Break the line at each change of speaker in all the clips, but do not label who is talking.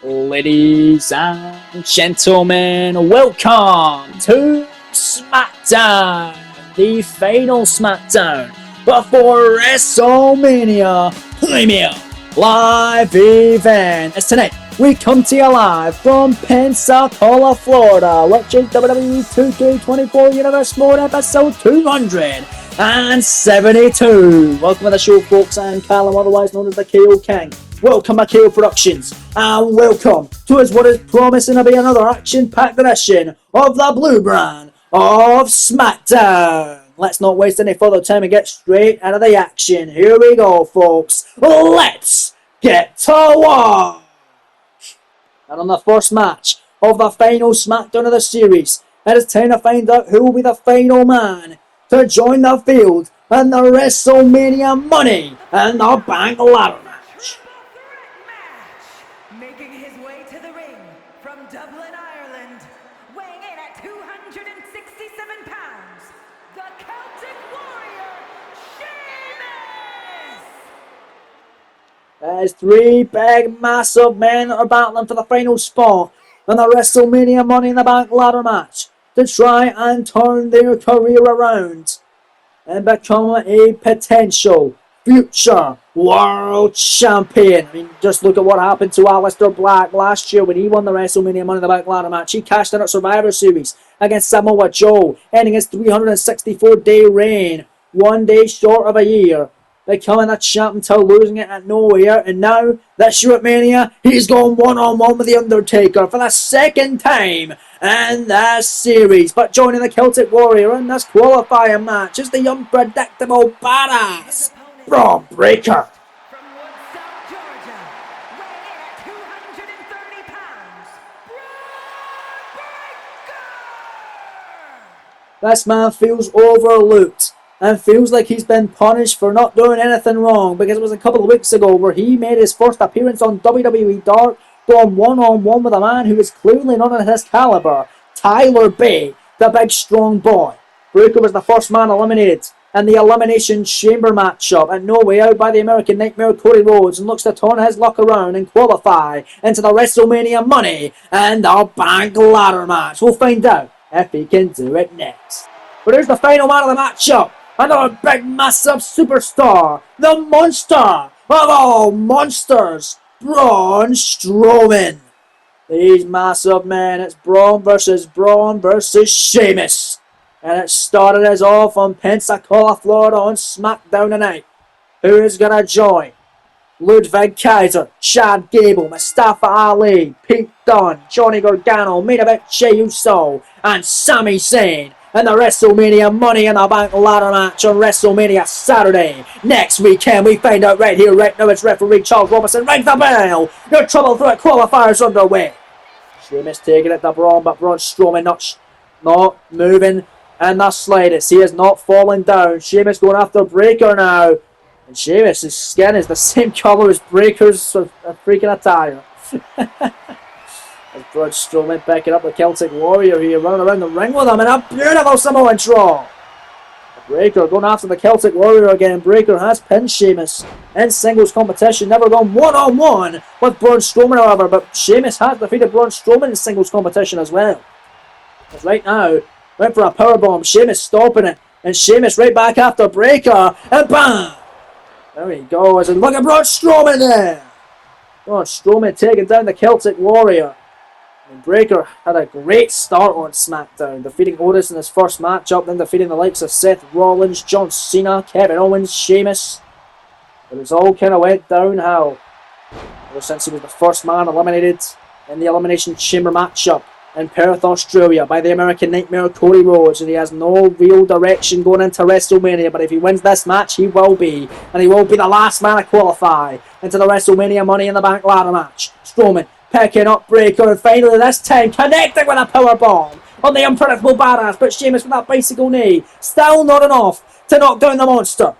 Ladies and gentlemen, welcome to SmackDown, the final SmackDown before WrestleMania Premium Live Event. As tonight, we come to you live from Pensacola, Florida, which is WWE 2K24 Universe Mode episode 272. Welcome to the show, folks. I'm Callum, otherwise known as the KO King. Welcome to KO Productions, and welcome to what is promising to be another action-packed edition of the Blue Brand of SmackDown. Let's not waste any further time and get straight out of the action. Here we go, folks. Let's get to work. And on the first match of the final SmackDown of the series, it is time to find out who will be the final man to join the field in the WrestleMania Money and the Bank ladder match.
Making his way to the ring from Dublin, Ireland, weighing in at 267 pounds, the Celtic Warrior, Sheamus!
There's three big, massive men that are battling for the final spot in the WrestleMania Money in the Bank ladder match to try and turn their career around and become a potential future world champion. I mean, just look at what happened to Aleister Black last year when he won the WrestleMania Money in the Bank ladder match. He cashed in at Survivor Series against Samoa Joe, ending his 364-day reign, 1 day short of a year, becoming a champ until losing it at Nowhere. And now, this year at Mania, he's going one-on-one with The Undertaker for the second time in this series. But joining the Celtic Warrior in this qualifying match is the unpredictable badass Braun Breaker.
From Woodstock, Georgia, weighing in at 230 pounds, Braun Breaker!
This man feels overlooked and feels like he's been punished for not doing anything wrong, because it was a couple of weeks ago where he made his first appearance on WWE Dark, going one-on-one with a man who is clearly not on his caliber, Tyler Bate, the big strong boy. Breaker was the first man eliminated in the Elimination Chamber matchup at No Way Out by the American Nightmare Cody Rhodes, and looks to turn his luck around and qualify into the WrestleMania Money and the Bank ladder match. We'll find out if he can do it next. But here's the final man of the matchup. Another big, massive superstar, the monster of all monsters, Braun Strowman. These massive men, it's Braun versus Sheamus. And it started us off on Pensacola, Florida on SmackDown tonight. Who is going to join? Ludwig Kaiser, Chad Gable, Mustafa Ali, Pete Dunne, Johnny Gargano, main event Jey Uso, and Sami Zayn in the WrestleMania Money in the Bank ladder match on WrestleMania Saturday. Next weekend, we find out right here, right now, it's referee Charles Robinson. Ring the bell! Your trouble through it qualifiers underway. Sheamus taking it to Braun, but Braun Strowman not moving in the slightest. He is not falling down. Sheamus going after Breaker now. And Sheamus' skin is the same colour as Breaker's freaking attire. As Braun Strowman picking up the Celtic Warrior here, running around the ring with him in a beautiful Samoan draw. Breaker going after the Celtic Warrior again. Breaker has pinned Sheamus in singles competition, never gone one-on-one with Braun Strowman, however, but Sheamus has defeated Braun Strowman in singles competition as well. As right now, went for a powerbomb, Sheamus stopping it, and Sheamus right back after Breaker, and bam! There he goes, and look at Braun Strowman there! Braun Strowman taking down the Celtic Warrior. And Breaker had a great start on SmackDown, defeating Otis in his first matchup, then defeating the likes of Seth Rollins, John Cena, Kevin Owens, Sheamus. But it's all kind of went downhill ever since he was the first man eliminated in the Elimination Chamber matchup in Perth, Australia by the American Nightmare Cody Rhodes, and he has no real direction going into WrestleMania, but if he wins this match, he will be, and he will be the last man to qualify into the WrestleMania Money in the Bank ladder match. Strowman picking up Breaker, and finally this time connecting with a powerbomb on the unpredictable badass, but Sheamus with that bicycle knee, still not enough to knock down the monster.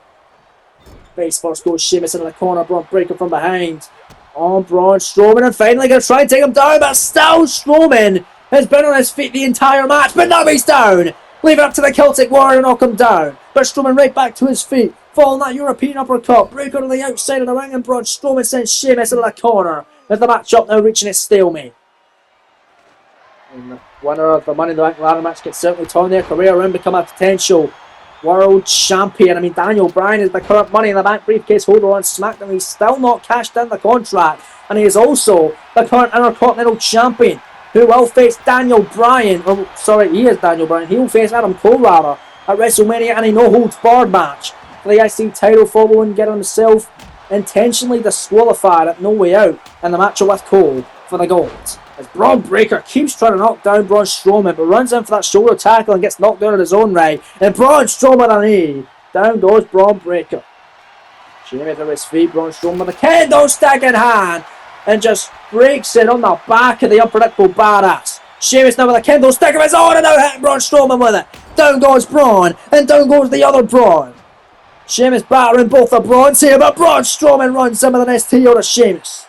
Face first goes Sheamus into the corner, Braun Breaker from behind on Braun Strowman, and finally going to try and take him down, but still Strowman has been on his feet the entire match, but now he's down. Leave it up to the Celtic Warrior to knock him down. But Strowman right back to his feet, following that European uppercut. Breaker to the outside of the ring, and Braun Strowman sends Sheamus into the corner. As the matchup now reaching its stalemate. And the winner of the Money in the Bank ladder match can certainly turn their career around, become a potential world champion. I mean, Daniel Bryan is the current Money in the Bank briefcase holder on SmackDown. He's still not cashed in the contract. And he is also the current Intercontinental Champion, who will face Daniel Bryan. Oh, sorry, he is Daniel Bryan. He will face Adam Cole, rather, at WrestleMania in a no-holds-barred match for the IC title, following getting himself intentionally disqualified at No Way Out in the match with Cole for the gold. As Braun Breaker keeps trying to knock down Braun Strowman, but runs in for that shoulder tackle and gets knocked down in his own right. And Braun Strowman on a knee. Down goes Braun Breaker. Sheamus to his feet. Braun Strowman with a kendo stick in hand and just breaks it on the back of the unpredictable badass. Sheamus now with a kendo stick of his own and now hitting Braun Strowman with it. Down goes Braun and down goes the other Braun. Sheamus battering both the Brauns here, but Braun Strowman runs in with an STO to Sheamus.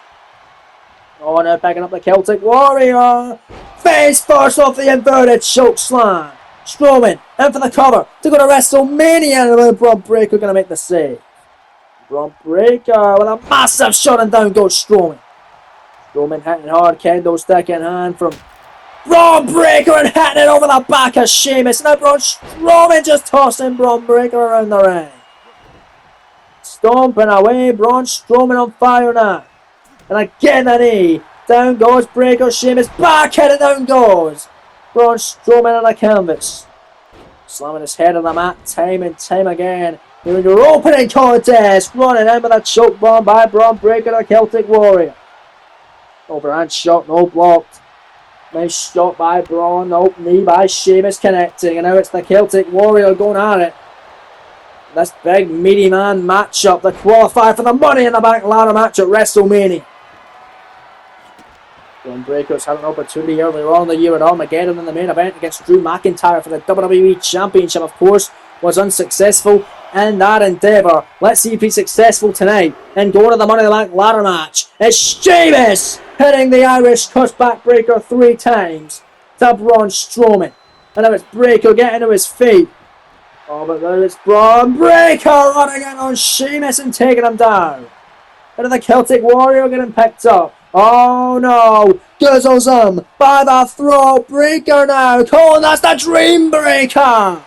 Oh, now picking up the Celtic Warrior. Face first off the inverted choke slam. Strowman in for the cover to go to WrestleMania. And Braun Breaker going to make the save. Braun Breaker with a massive shot and down goes Strowman. Strowman hitting hard, kendo stick in hand from Braun Breaker and hitting it over the back of Sheamus. Now Braun Strowman just tossing Braun Breaker around the ring. Stomping away, Braun Strowman on fire now. And again a knee. Down goes Breaker. Sheamus back headed down goes Braun Strowman on the canvas. Slamming his head on the mat time and time again. Here in your opening contest. Running in with a choke bomb by Braun Breaker, the Celtic Warrior. Overhand shot, no blocked. Nice shot by Braun. Nope, knee by Sheamus connecting. And now it's the Celtic Warrior going at it. This big meaty man matchup, the qualifier for the Money in the Bank ladder match at WrestleMania. Braun Breaker's had an opportunity earlier on in the year at Armageddon in the main event against Drew McIntyre for the WWE Championship, of course, was unsuccessful in that endeavour. Let's see if he's successful tonight and going to the Money in the Bank ladder match. It's Sheamus hitting the Irish Cuss backbreaker 3 times to Braun Strowman. And now it's Breaker getting to his feet. Oh, but now it's Braun Breaker running in on Sheamus and taking him down. And the Celtic Warrior getting picked up. Oh no! Guzzles him by the throat. Breaker now. Cole, that's the Dream Breaker.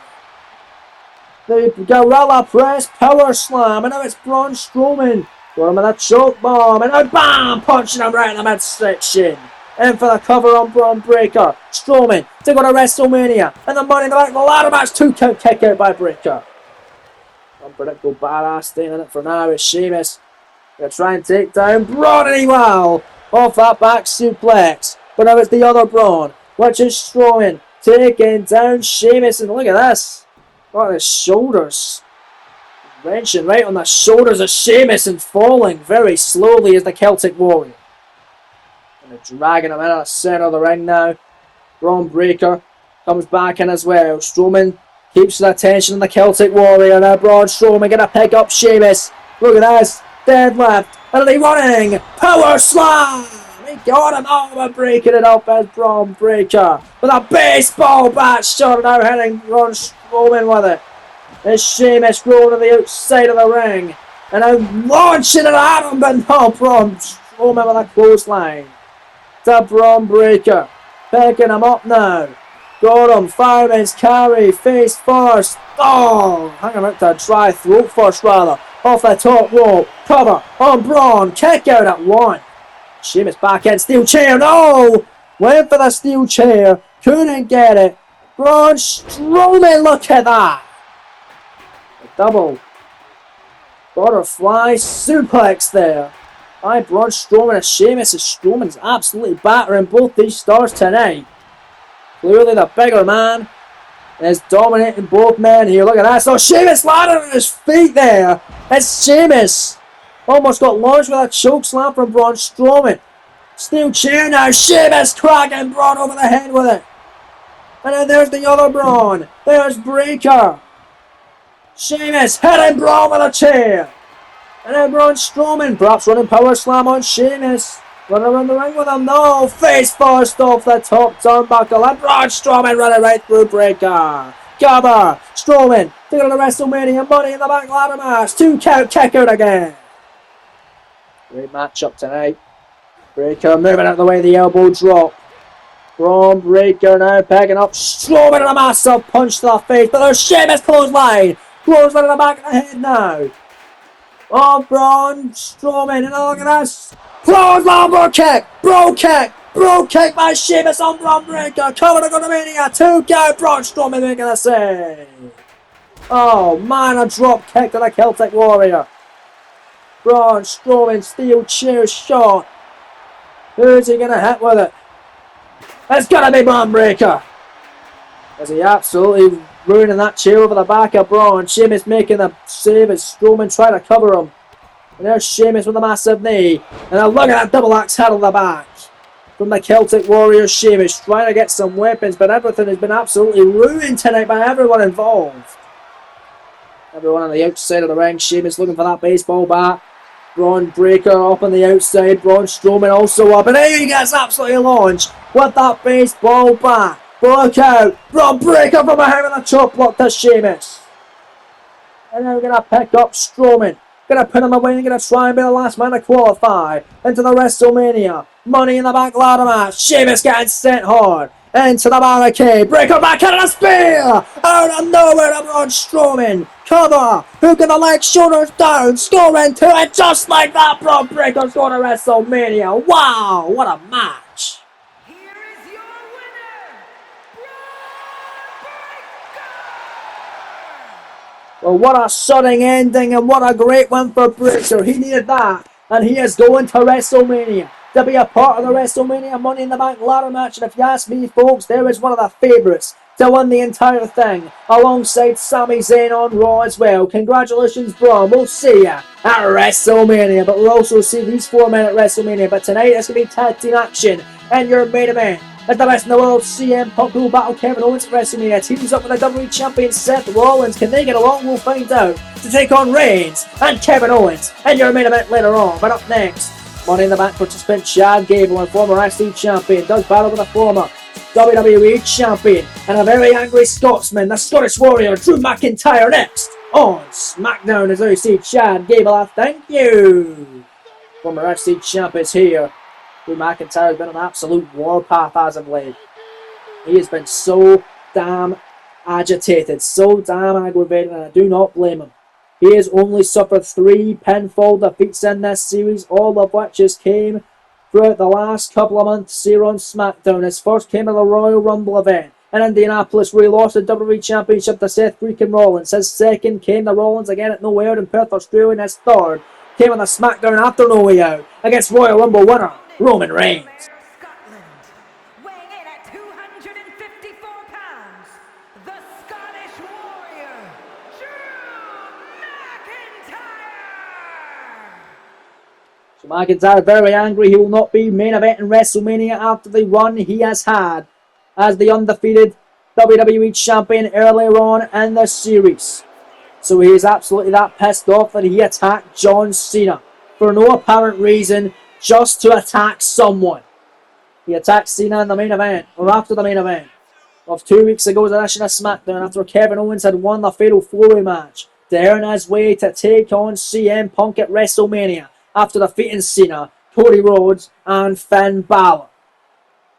The Gorilla Press Power Slam. And now it's Braun Strowman. Got him with a choke bomb. And now bam! Punching him right in the midsection. In for the cover on Braun Breaker. Strowman to go to WrestleMania. And the Money in the Bank ladder match. 2 count kick out by Breaker. Unpredictable badass staying in it for now is Sheamus. Gonna try and take down Braun, and he will. Off that back suplex. But now it's the other Braun, which is Strowman taking down Sheamus. And look at this. Look at his shoulders. Wrenching right on the shoulders of Sheamus and falling very slowly as the Celtic Warrior. And they're dragging him into the centre of the ring now. Braun Breaker comes back in as well. Strowman keeps the attention on the Celtic Warrior. Now Braun Strowman gonna pick up Sheamus. Look at this. Deadlift. And he running. Power slam. He got him. Oh, we're breaking it up as Braun Breaker. With a baseball bat shot now hitting Braun Strowman with it. As Sheamus rolling to the outside of the ring. And now launching it at him. But no, Braun Strowman with a clothesline. To Braun Breaker. Picking him up now. Got him. Fireman's carry. Face first. Oh, hanging out to a dry throat first rather. Off the top rope. Cover on Braun. Kick out at 1. Sheamus back in. Steel chair. No! Went for the steel chair. Couldn't get it. Braun Strowman. Look at that. A double butterfly suplex there by Braun Strowman and Sheamus. As Strowman's absolutely battering both these stars tonight. Clearly the bigger man is dominating both men here. Look at that. So Sheamus landed on his feet there. It's Sheamus. Almost got launched with a choke slam from Braun Strowman. Steel chair now. Sheamus cracking Braun over the head with it. And then there's the other Braun. There's Breaker. Sheamus hitting Braun with a chair. And then Braun Strowman perhaps running power slam on Sheamus. Running around the ring with him. No. Face first off the top turnbuckle. And Braun Strowman running right through Breaker. Cover. Strowman to go to WrestleMania Money in the Bank ladder match. 2 count kick out again. Great matchup tonight. Breakker moving out of the way, the elbow drop. Braun Breaker now picking up Strowman, and a massive punch to the face, but there's Sheamus clothesline. Clothesline in the back of the head now. Oh, Braun Strowman, and look at this. Clothesline, bro kick by Sheamus on Braun Breaker. Coming to Mania, 2 count, Braun Strowman making a save. Oh man, a drop kick to the Celtic Warrior. Braun Strowman, steel chair shot. Who's he gonna hit with it? It's gonna be Braun Breaker. As he absolutely ruining that chair over the back of Braun. Sheamus making the save as Strowman trying to cover him. And there's Sheamus with a massive knee. And now look at that double axe head on the back. From the Celtic Warrior, Sheamus trying to get some weapons, but everything has been absolutely ruined tonight by everyone involved. Everyone on the outside of the ring. Sheamus looking for that baseball bat. Braun Breaker up on the outside. Braun Strowman also up. And he gets absolutely launched with that baseball bat. Look out. Braun Breaker from behind with a chop block to Sheamus. And now we're going to pick up Strowman. Going to put him away and going to try and be the last man to qualify into the WrestleMania Money in the Bank ladder match. Sheamus getting sent hard into the barricade. Breaker back into the spear. Out of nowhere to Braun Strowman. Cover. Hook in the leg, shoulders down. Score into it just like that. Braun Breaker's going to WrestleMania. Wow, what a match.
Here is your winner, Braun Breaker!
Well, what a stunning ending and what a great one for Breaker. He needed that. And he is going to WrestleMania to be a part of the WrestleMania Money in the Bank ladder match. And if you ask me, folks, there is one of the favourites to win the entire thing, alongside Sami Zayn on Raw as well. Congratulations, Braun. We'll see ya at WrestleMania, but we'll also see these 4 men at WrestleMania. But tonight, it's going to be tag team action, and your main event is the best in the world, CM Punk, who will battle Kevin Owens at WrestleMania. Teams up with the WWE Champion Seth Rollins. Can they get along? We'll find out. To take on Reigns and Kevin Owens, and your main event later on. But up next, Money in the Bank participant Chad Gable, and former IC champion, does battle with a former WWE Champion and a very angry Scotsman, the Scottish Warrior, Drew McIntyre, next on SmackDown. As I see Chad Gable, thank you. Former FC Champ is here. Drew McIntyre has been an absolute warpath as of late. He has been so damn agitated, so damn aggravated, and I do not blame him. He has only suffered 3 pinfall defeats in this series, all of which has came throughout the last couple of months here on SmackDown. His first came at the Royal Rumble event in Indianapolis, where he lost the WWE Championship to Seth freaking Rollins. His second came to Rollins again at No Way Out in Perth, Australia. And his third came on the SmackDown after No Way Out against Royal Rumble winner Roman Reigns.
Scotland, weighing in at 254 pounds, the Scottish Warrior, Drew McIntyre!
So McIntyre very angry. He will not be main event in WrestleMania after the run he has had as the undefeated WWE Champion earlier on in the series. So he is absolutely that pissed off that he attacked John Cena for no apparent reason, just to attack someone. He attacked Cena in the main event, or after the main event of 2 weeks ago's edition of SmackDown, after Kevin Owens had won the Fatal 4-Way match to earn his way to take on CM Punk at WrestleMania after defeating Cena, Cody Rhodes and Finn Balor.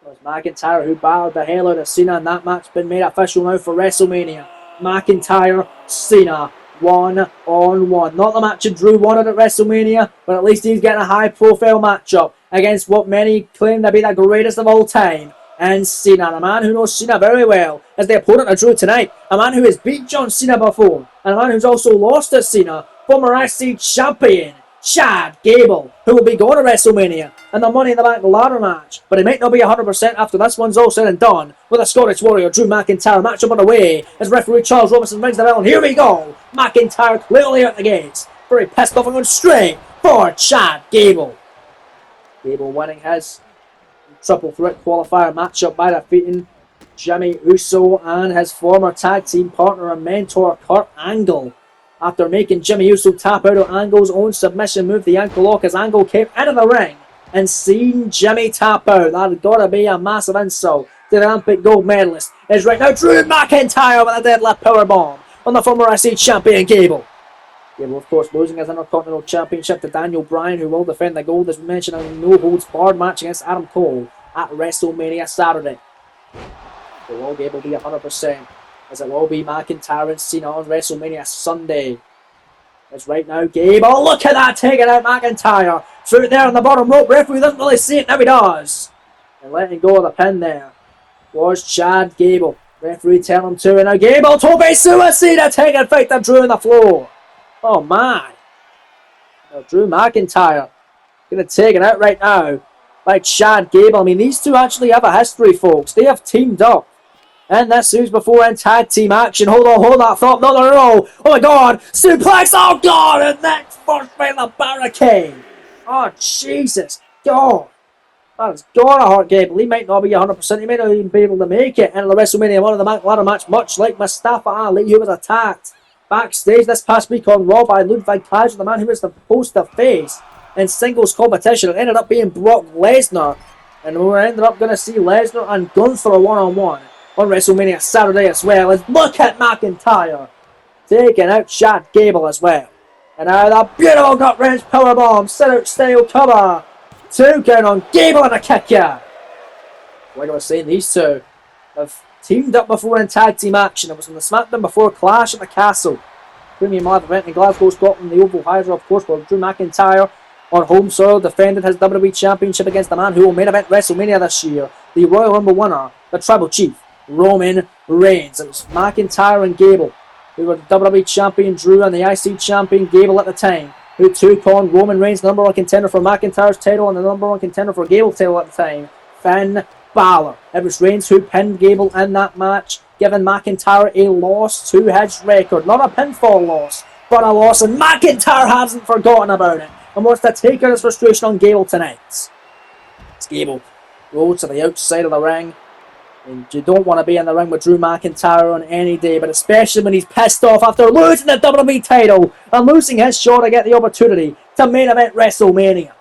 It was McIntyre who battled the hell out of Cena, and that match been made official now for WrestleMania. McIntyre, Cena, 1-on-1. Not the match that Drew wanted at WrestleMania, but at least he's getting a high-profile matchup against what many claim to be the greatest of all time, and Cena. A man who knows Cena very well as the opponent of Drew tonight. A man who has beat John Cena before, and a man who's also lost to Cena. Former IC champion Chad Gable, who will be going to WrestleMania and the Money in the Bank ladder match, but he might not be 100% after this one's all said and done, with a Scottish Warrior Drew McIntyre. Matchup on the way as referee Charles Robinson rings the bell, and here we go. McIntyre clearly out the gates, very pissed off and going straight for Chad Gable. Gable winning his triple threat qualifier matchup by defeating Jimmy Uso and his former tag team partner and mentor Kurt Angle. After making Jimmy Uso tap out of Angle's own submission move, the ankle lock, as Angle came into the ring and seen Jimmy tap out. That had got to be a massive insult to the Olympic gold medalist. Is right now Drew McIntyre with a deadlift powerbomb on the former IC champion Gable. Gable, of course, losing his Intercontinental Championship to Daniel Bryan, who will defend the gold, as we mentioned, in a no-holds-barred match against Adam Cole at WrestleMania Saturday. So will Gable be 100%, as it will be McIntyre and Cena on WrestleMania Sunday. As right now, Gable, look at that, taking out McIntyre through there on the bottom rope. Referee doesn't really see it, now he does. And letting go of the pin there was Chad Gable. Referee telling him to, and now Gable, Tope Suicida, taking effective Drew on the floor. Oh my. Now Drew McIntyre going to take it out right now by Chad Gable. I mean, these two actually have a history, folks. They have teamed up in this series before in tag team action. Hold that thought. No. Oh my god. Suplex. Oh god. And next first by the barricade. Oh Jesus. God. That is gone a hard Gable. He might not be 100%. He might not even be able to make it into the WrestleMania one of the ladder match, much like Mustafa Ali, who was attacked backstage this past week on Raw by Ludwig Kaiser, the man who was supposed to face in singles competition. It ended up being Brock Lesnar, and we ended up going to see Lesnar and Gunther one-on-one on WrestleMania Saturday as well. And look at McIntyre taking out Chad Gable as well. And now the beautiful gut-wrench powerbomb, sit-out style cover. 2 count on Gable and a kick ya. Like I was saying, these two have teamed up before in tag team action. It was in the SmackDown before Clash at the Castle. Premium live event in Glasgow, Scotland, the Oval Hydra, of course, where Drew McIntyre on home soil defended his WWE Championship against the man who will main event WrestleMania this year, the Royal Rumble winner, the Tribal Chief, Roman Reigns. It was McIntyre and Gable who were the WWE Champion, Drew, and the IC Champion, Gable, at the time, who took on Roman Reigns, the number one contender for McIntyre's title and the number one contender for Gable's title at the time, Finn Balor. It was Reigns who pinned Gable in that match, giving McIntyre a loss to his record. Not a pinfall loss, but a loss, and McIntyre hasn't forgotten about it and wants to take out his frustration on Gable tonight. It's Gable goes to the outside of the ring, and you don't want to be in the ring with Drew McIntyre on any day, but especially when he's pissed off after losing the WWE title and losing his shot to get the opportunity to main event WrestleMania.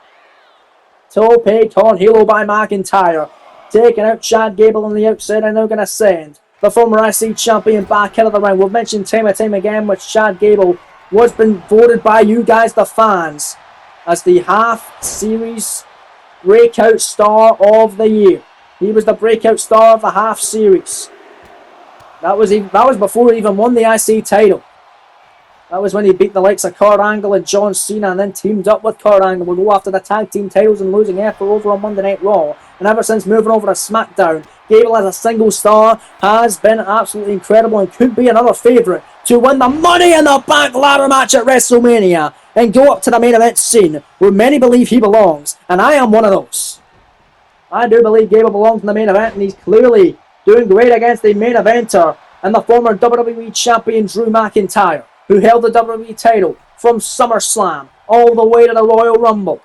Tope con Hilo by McIntyre, taking out Chad Gable on the outside, and now going to send the former IC champion back into the ring. We've mentioned time and time again which Chad Gable was been voted by you guys, the fans, as the half-series breakout star of the year. He was the breakout star of the half series. That was before he even won the IC title. That was when he beat the likes of Kurt Angle and John Cena, and then teamed up with Kurt Angle. Would go after the tag team titles and losing effort over on Monday Night Raw. And ever since moving over to SmackDown, Gable as a single star has been absolutely incredible and could be another favourite to win the Money in the Bank ladder match at WrestleMania and go up to the main event scene where many believe he belongs. And I am one of those. I do believe Gable belongs in the main event, and he's clearly doing great against the main eventer and the former WWE Champion Drew McIntyre, who held the WWE title from SummerSlam all the way to the Royal Rumble.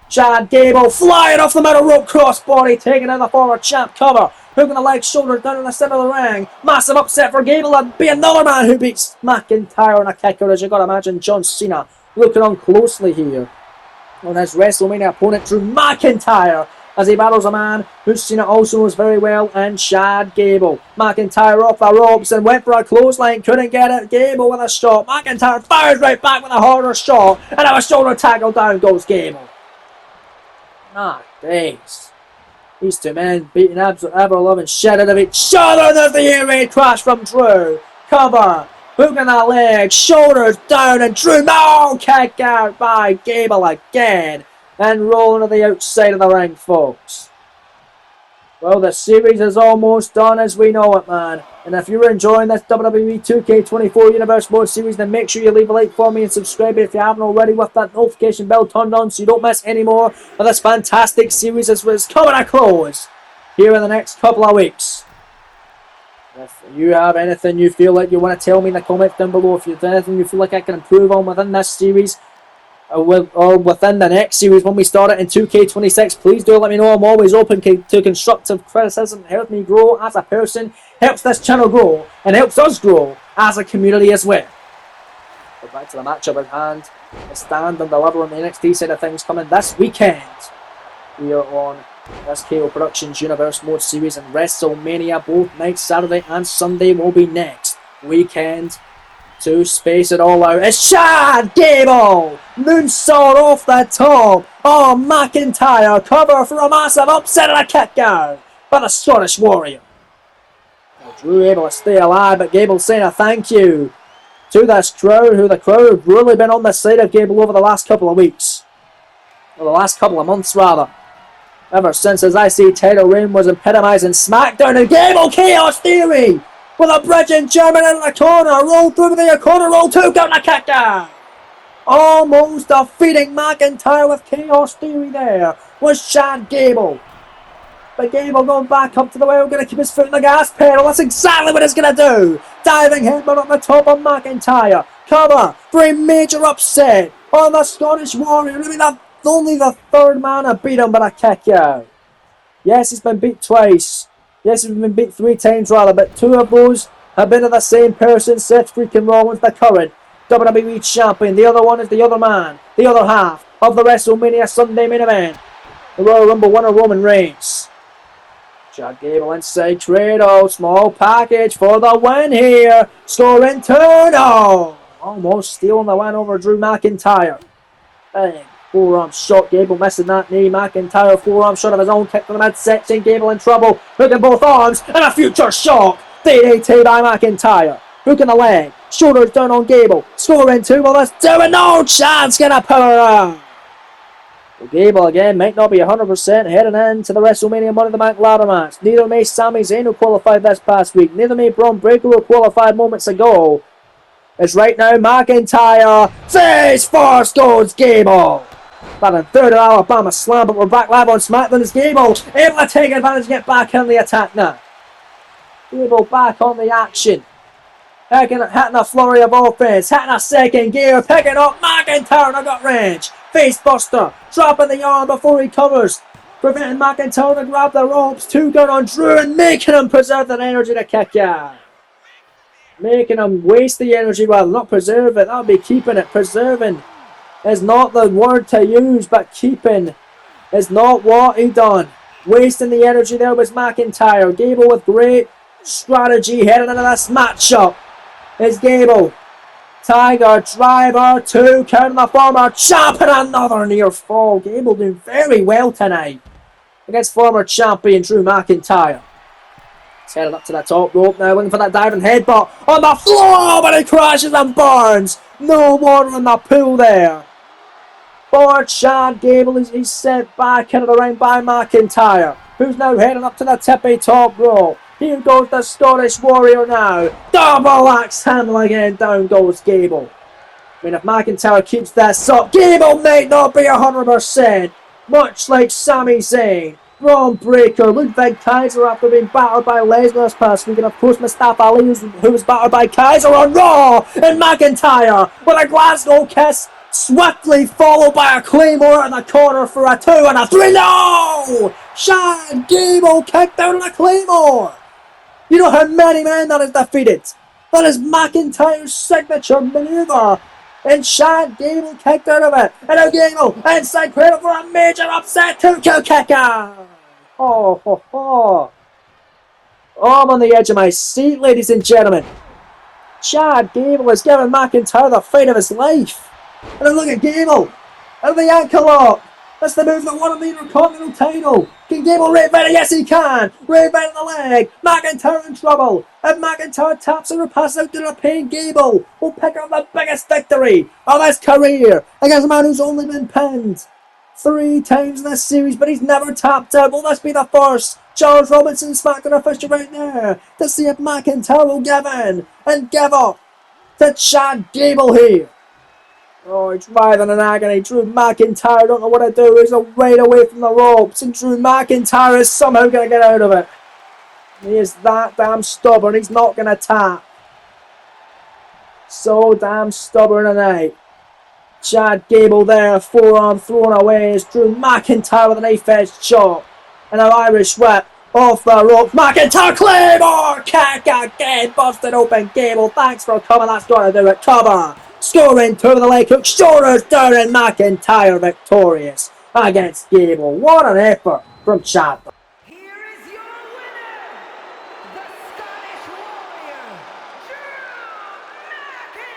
Chad Gable flying off the middle rope crossbody, taking out the former champ cover, hooking the leg, shoulders down in the center of the ring. Massive upset for Gable, and be another man who beats McIntyre on a kicker, as you got to imagine John Cena looking on closely here on his WrestleMania opponent Drew McIntyre, as he battles a man who Cena also knows very well, and Chad Gable. McIntyre off the ropes and went for a clothesline, couldn't get it. Gable with a shot. McIntyre fires right back with a harder shot, and now a shoulder tackle, down goes Gable. Ah, days. These two men beating ever-loving shit out of each other. There's the air raid crash from Drew. Cover. Hooking that leg. Shoulders down, and Drew. No! Kick out by Gable again. And rolling to the outside of the ring, folks. Well, the series is almost done as we know it, man. And if you're enjoying this WWE 2K24 Universe Mode series, then make sure you leave a like for me and subscribe if you haven't already, with that notification bell turned on so you don't miss any more of this fantastic series as it's coming to close here in the next couple of weeks. If you have anything you feel like you want to tell me in the comments down below, if there's anything you feel like I can improve on within this series, or within the next series when we start it in 2K26, please do let me know. I'm always open to constructive criticism. It helps me grow as a person, helps this channel grow, and helps us grow as a community as well. But back to the matchup at hand. The Stand and Deliver on the NXT side of things coming this weekend here on this KO Productions Universe Mode series, and WrestleMania both nights, Saturday and Sunday, will be next weekend To space it all out, it's Chad Gable! Moonsault off the top! Oh, McIntyre cover for a massive upset and a kick out by the Scottish Warrior. Drew able to stay alive, but Gable saying a thank you to this crowd, who the crowd have really been on the side of Gable over the last couple of weeks. Or the last couple of months, rather. Ever since his IC title reign was epitomising SmackDown, and Gable Chaos Theory with a bridging German in the corner, roll through the corner, roll 2, count a kick out. Almost defeating McIntyre with Chaos Theory there was Chad Gable. But Gable going back up to the well, going to keep his foot in the gas pedal. That's exactly what he's going to do. Diving headbutt on the top of McIntyre. Cover for a major upset on the Scottish Warrior. Maybe only the third man to beat him, but a kick out. Yes, he's been beat twice. Yes, he's been beat 3 times rather, but 2 of those have been to the same person, Seth freaking Rollins, the current WWE Champion. The other one is the other man, the other half of the WrestleMania Sunday main event. The Royal Rumble winner, Roman Reigns. Chad Gable inside Trado. Small package for the win here. Scoring 2. No! Almost stealing the win over Drew McIntyre. Big forearm shot. Gable missing that knee. McIntyre forearm shot of his own. Kick to the midsection. Gable in trouble. Hooking both arms. And a future shock. DDT by McIntyre. Hooking the leg. Shoulders down on Gable. Scoring 2. Well, that's 2. And no chance. Gonna power out. Well, Gable again might not be 100% heading into the WrestleMania Money in the Bank ladder match. Neither may Sami Zayn, who qualified this past week. Neither may Braun Breaker, who qualified moments ago. It's right now McIntyre. Face first goes Gable. About a third of Alabama slam, but we're back live on SmackDown as Gable able to take advantage and get back in the attack now. Gable back on the action. Hitting a flurry of offense, hitting a second gear, picking up McIntyre in a gut range. Face buster, dropping the arm before he covers, preventing McIntyre to grab the ropes. 2 count on Drew and making him preserve that energy to kick out. Making him waste the energy rather, not preserve it. That would be keeping it. Preserving is not the word to use, but keeping is not what he done. Wasting the energy there was McIntyre. Gable with great strategy heading into this matchup. Is Gable. Tiger Driver 2 counting the former champ and another near fall. Gable doing very well tonight against former champion Drew McIntyre. He's headed up to the top rope now, looking for that diving headbutt on the floor, but he crashes and burns. No water in the pool there. For Chad Gable, he's sent back into the ring by McIntyre, who's now heading up to the tippy top rope. Here goes the Scottish Warrior now. Double axe handle again. Down goes Gable. I mean, if McIntyre keeps this up, Gable may not be 100%. Much like Sami Zayn, Braun Breaker, Ludwig Kaiser after being battered by Lesnar this past week, and of course Mustafa Ali, who was battered by Kaiser on Raw, and McIntyre with a Glasgow kiss, swiftly followed by a Claymore in the corner for a 2 and a 3. No! Chad Gable kicked out on a Claymore. You know how many men that is defeated? That is McIntyre's signature maneuver. And Chad Gable kicked out of it. And now Gable inside cradle for a major upset. 2-2 kick out. Oh, ho, ho. Oh, I'm on the edge of my seat, ladies and gentlemen. Chad Gable is giving McIntyre the fight of his life. And then look at Gable. And the ankle lock. That's the move that won him the Intercontinental title. Can Gable rate better? Yes, he can. Rate better the leg. McIntyre in trouble. If McIntyre taps and passes out to the pain, Gable will pick up the biggest victory of his career against a man who's only been pinned 3 times in this series, but he's never tapped out. Will this be the first? Charles Robinson SmackDown official right there to see if McIntyre will give in and give up to Chad Gable here. Oh, he's writhing in agony. Drew McIntyre don't know what to do. He's right away from the ropes, and Drew McIntyre is somehow going to get out of it. He is that damn stubborn. He's not going to tap. So damn stubborn tonight. Chad Gable there, forearm thrown away as Drew McIntyre with an knife-edge chop. And an Irish whip off the rope. McIntyre Claymore! Kick again, busted open Gable. Thanks for coming. That's going to do it. Cover. Scoring 2 with the leg hook, shoulders down, and McIntyre victorious against Gable. What an effort from Chad.
Here is your winner, the Scottish Warrior, Drew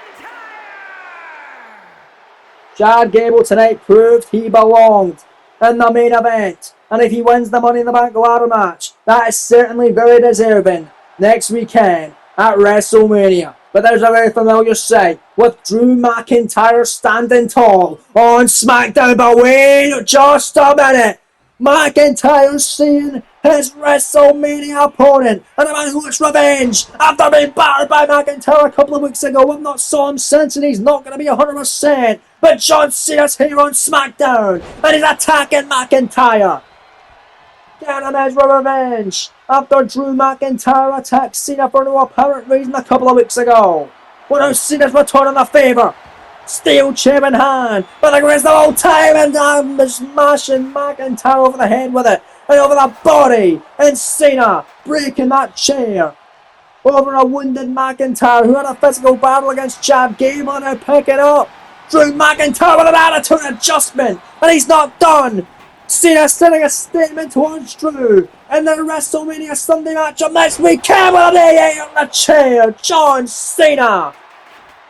Chad Gable tonight proved he belonged in the main event. And if he wins the Money in the Bank ladder match, that is certainly very deserving next weekend at WrestleMania. But there's a very familiar sight with Drew McIntyre standing tall on SmackDown. But wait just a minute. McIntyre seeing his WrestleMania opponent and a man who wants revenge after being battered by McIntyre a couple of weeks ago. We've not saw him since, and he's not going to be 100%. But John Cena's here on SmackDown and he's attacking McIntyre. Getting him his revenge after Drew McIntyre attacked Cena for no apparent reason a couple of weeks ago. Well, now Cena's returning the favour. Steel chair in hand, but the rest of the whole time, and I'm smashing McIntyre over the head with it, and over the body, and Cena breaking that chair over a wounded McIntyre who had a physical battle against Chad Gable, and now picking up Drew McIntyre with an attitude adjustment, and he's not done. Cena sending a statement towards Drew in the WrestleMania Sunday match of next weekend with an AA on the chair. John Cena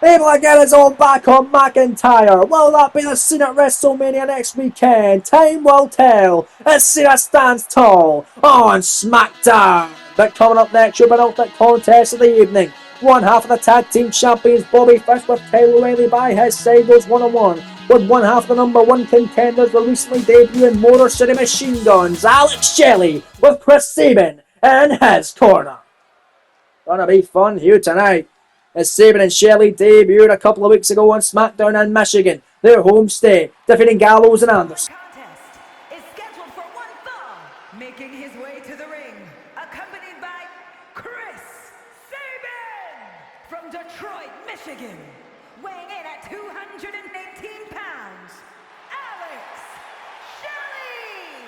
able to get his own back on McIntyre. Will that be the scene at WrestleMania next weekend? Time will tell as Cena stands tall on SmackDown. But coming up next, your penultimate contest of the evening. One half of the tag team champions Bobby Fish with Kyle O'Reilly by his side goes one-on-one with one half of the number one contenders, the recently debuting Motor City Machine Guns, Alex Shelley with Chris Sabin in his corner. Gonna be fun here tonight, as Sabin and Shelley debuted a couple of weeks ago on SmackDown in Michigan, their home state, defeating Gallows and Anderson.
Contest is scheduled for one fall, making his way to the ring, accompanied by Chris Sabin from Detroit, Michigan, weighing in at 218 pounds, Alex Shelley.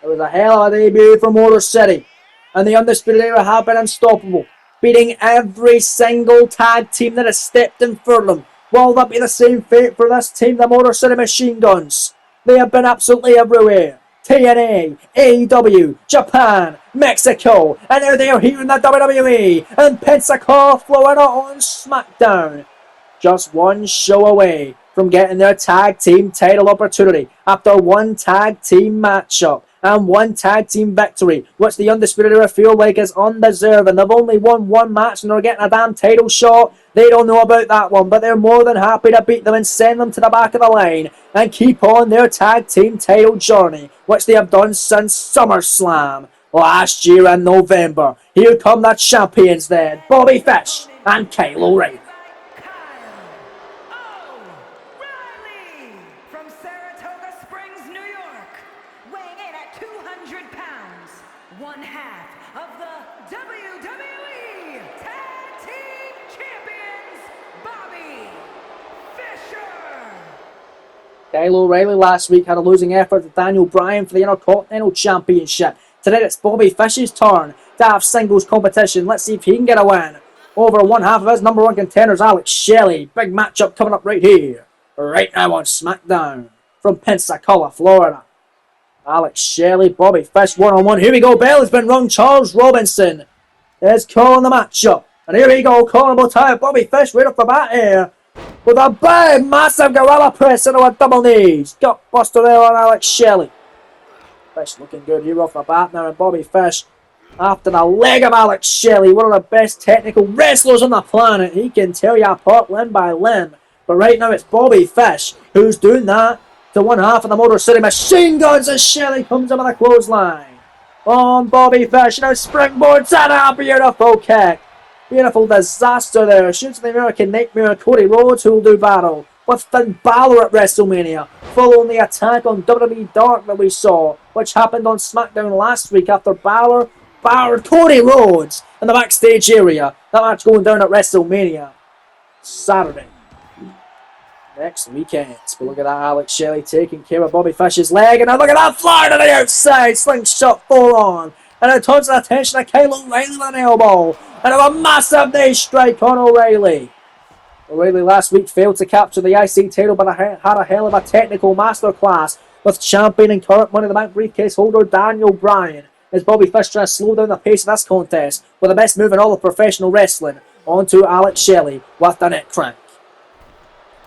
It was a hell of a debut for Motor City, and the Undisputed Era have been unstoppable, beating every single tag team that has stepped in for them. Will that be the same fate for this team, the Motor City Machine Guns? They have been absolutely everywhere. TNA, AEW, Japan, Mexico, and now they are here in the WWE, and Pensacola, Florida on SmackDown. Just one show away from getting their tag team title opportunity after one tag team matchup and one tag team victory, which the Undisputed Era feel like is undeserved, and they've only won one match and they're getting a damn title shot. They don't know about that one, but they're more than happy to beat them and send them to the back of the line and keep on their tag team title journey, which they have done since SummerSlam last year in November. Here come the champions then, Bobby Fish and Kyle O'Reilly.
From Saratoga Springs, New York, weighing in at 200 pounds, one half of the WWE Tag Team Champions, Bobby Fischer.
Kyle O'Reilly last week had a losing effort to Daniel Bryan for the Intercontinental Championship. Tonight it's Bobby Fish's turn to have singles competition. Let's see if he can get a win over one half of his number one contenders, Alex Shelley. Big matchup coming up right here, right now on SmackDown from Pensacola, Florida. Alex Shelley, Bobby Fish, one-on-one. Here we go, bell has been rung. Charles Robinson is calling the matchup. And here we go, calling about time. Bobby Fish right off the bat here with a big, massive gorilla press into a double knees. Gut buster there on Alex Shelley. Fish looking good here off the bat now, and Bobby Fish after the leg of Alex Shelley, one of the best technical wrestlers on the planet. He can tear you apart limb by limb. But right now it's Bobby Fish who's doing that to one half of the Motor City Machine Guns as Shelley comes in with a clothesline on Bobby Fish. Now springboards and a beautiful kick. Beautiful disaster there. Shoots the American Nightmare Cody Rhodes, who will do battle with Finn Balor at WrestleMania, following the attack on WWE Dark that we saw, which happened on SmackDown last week after Balor Cody Rhodes in the backstage area. That match going down at WrestleMania Saturday next weekend. But look at that, Alex Shelley taking care of Bobby Fish's leg, and now look at that flyer to the outside, slingshot full on, and it turns the attention of Kyle O'Reilly with an elbow, and a massive knee strike on O'Reilly. O'Reilly last week failed to capture the IC title, but had a hell of a technical masterclass with champion and current Money in the Bank briefcase holder Daniel Bryan, as Bobby Fish trying to slow down the pace of this contest with the best move in all of professional wrestling onto Alex Shelley with the neck crank.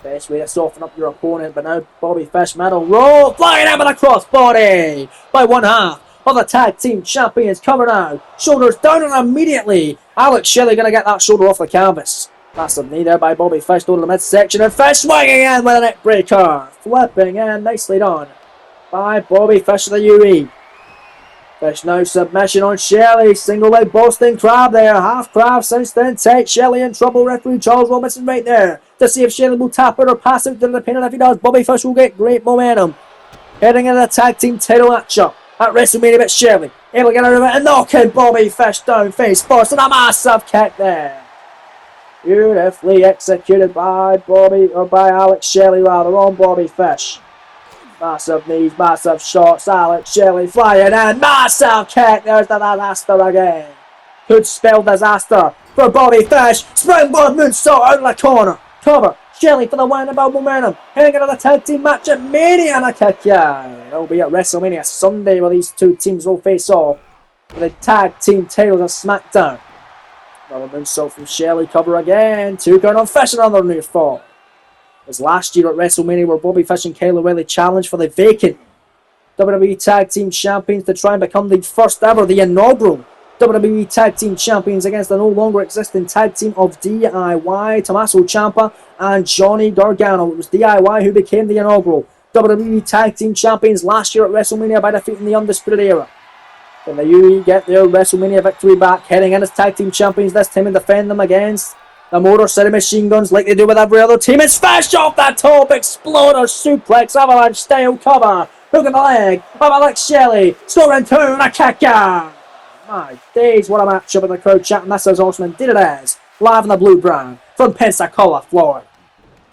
Best way to soften up your opponent, but now Bobby Fish middle roll, flying out with a crossbody by one half of the tag team champions. Cover now, shoulders down on immediately. Alex Shelley going to get that shoulder off the canvas. Massive knee there by Bobby Fish down to the midsection, and Fish swinging in with a neck breaker, flipping in, nicely done by Bobby Fish of the UE. Fish now submission on Shelley. Single leg Boston Crab there. Half crab since then. Tight. Shelley in trouble. Referee Charles Robinson right there to see if Shelley will tap out or pass out to the pin. And if he does, Bobby Fish will get great momentum. Heading into the tag team title matchup at WrestleMania, but Shelley able to get out of it and knocking Bobby Fish down face first. And a massive kick there. Beautifully executed by Alex Shelley rather on Bobby Fish. Massive knees, massive shots, Alex Shelley flying in, massive kick, there's the disaster again. Could spell disaster for Bobby Fish, springboard moonsault out of the corner, cover, Shelley for the win about momentum, heading into the tag team match at Mania and a kick, it'll be at WrestleMania Sunday where these two teams will face off for the tag team titles of SmackDown. Another moonsault from Shelley, cover again, 2 count on Fish, another near fall. It was last year at WrestleMania where Bobby Fish and Kyle O'Reilly challenged for the vacant WWE Tag Team Champions to try and become the first ever, the inaugural WWE Tag Team Champions against the no longer existing tag team of DIY, Tommaso Ciampa and Johnny Gargano. It was DIY who became the inaugural WWE Tag Team Champions last year at WrestleMania by defeating the Undisputed Era. Can the UE get their WrestleMania victory back, heading in as Tag Team Champions this time and defend them against the Motor City Machine Guns like they do with every other team? It's Fish off the top, exploder suplex, avalanche style cover, hook in the leg of Alex Shelley, scoring 2 and a kick out. My days, what a matchup in the crowd chatting. This is Osman did it as live in the blue brand from Pensacola, Florida.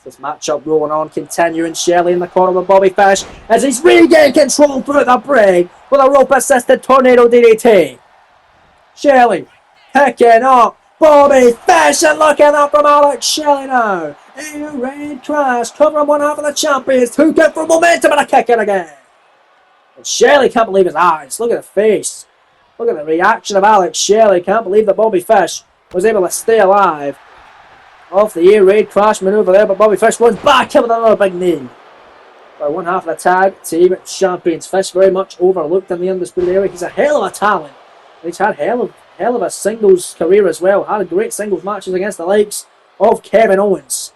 This matchup rolling on, continuing. Shelley in the corner with Bobby Fish as he's regained control through the break with a rope assisted tornado DDT. Shelley picking up Bobby Fish and looking up from Alex Shelley now. In a red crash, covering one half of the champions. 2 count for momentum and a kick in again. And Shelley can't believe his eyes. Look at the face. Look at the reaction of Alex Shelley. Can't believe that Bobby Fish was able to stay alive off the air raid crash maneuver there, but Bobby Fish runs back in with another big knee. By one half of the tag team champions. Fish very much overlooked in the Undisputed Era. He's a hell of a talent. He's had hell of a singles career as well. Had great singles matches against the likes of Kevin Owens.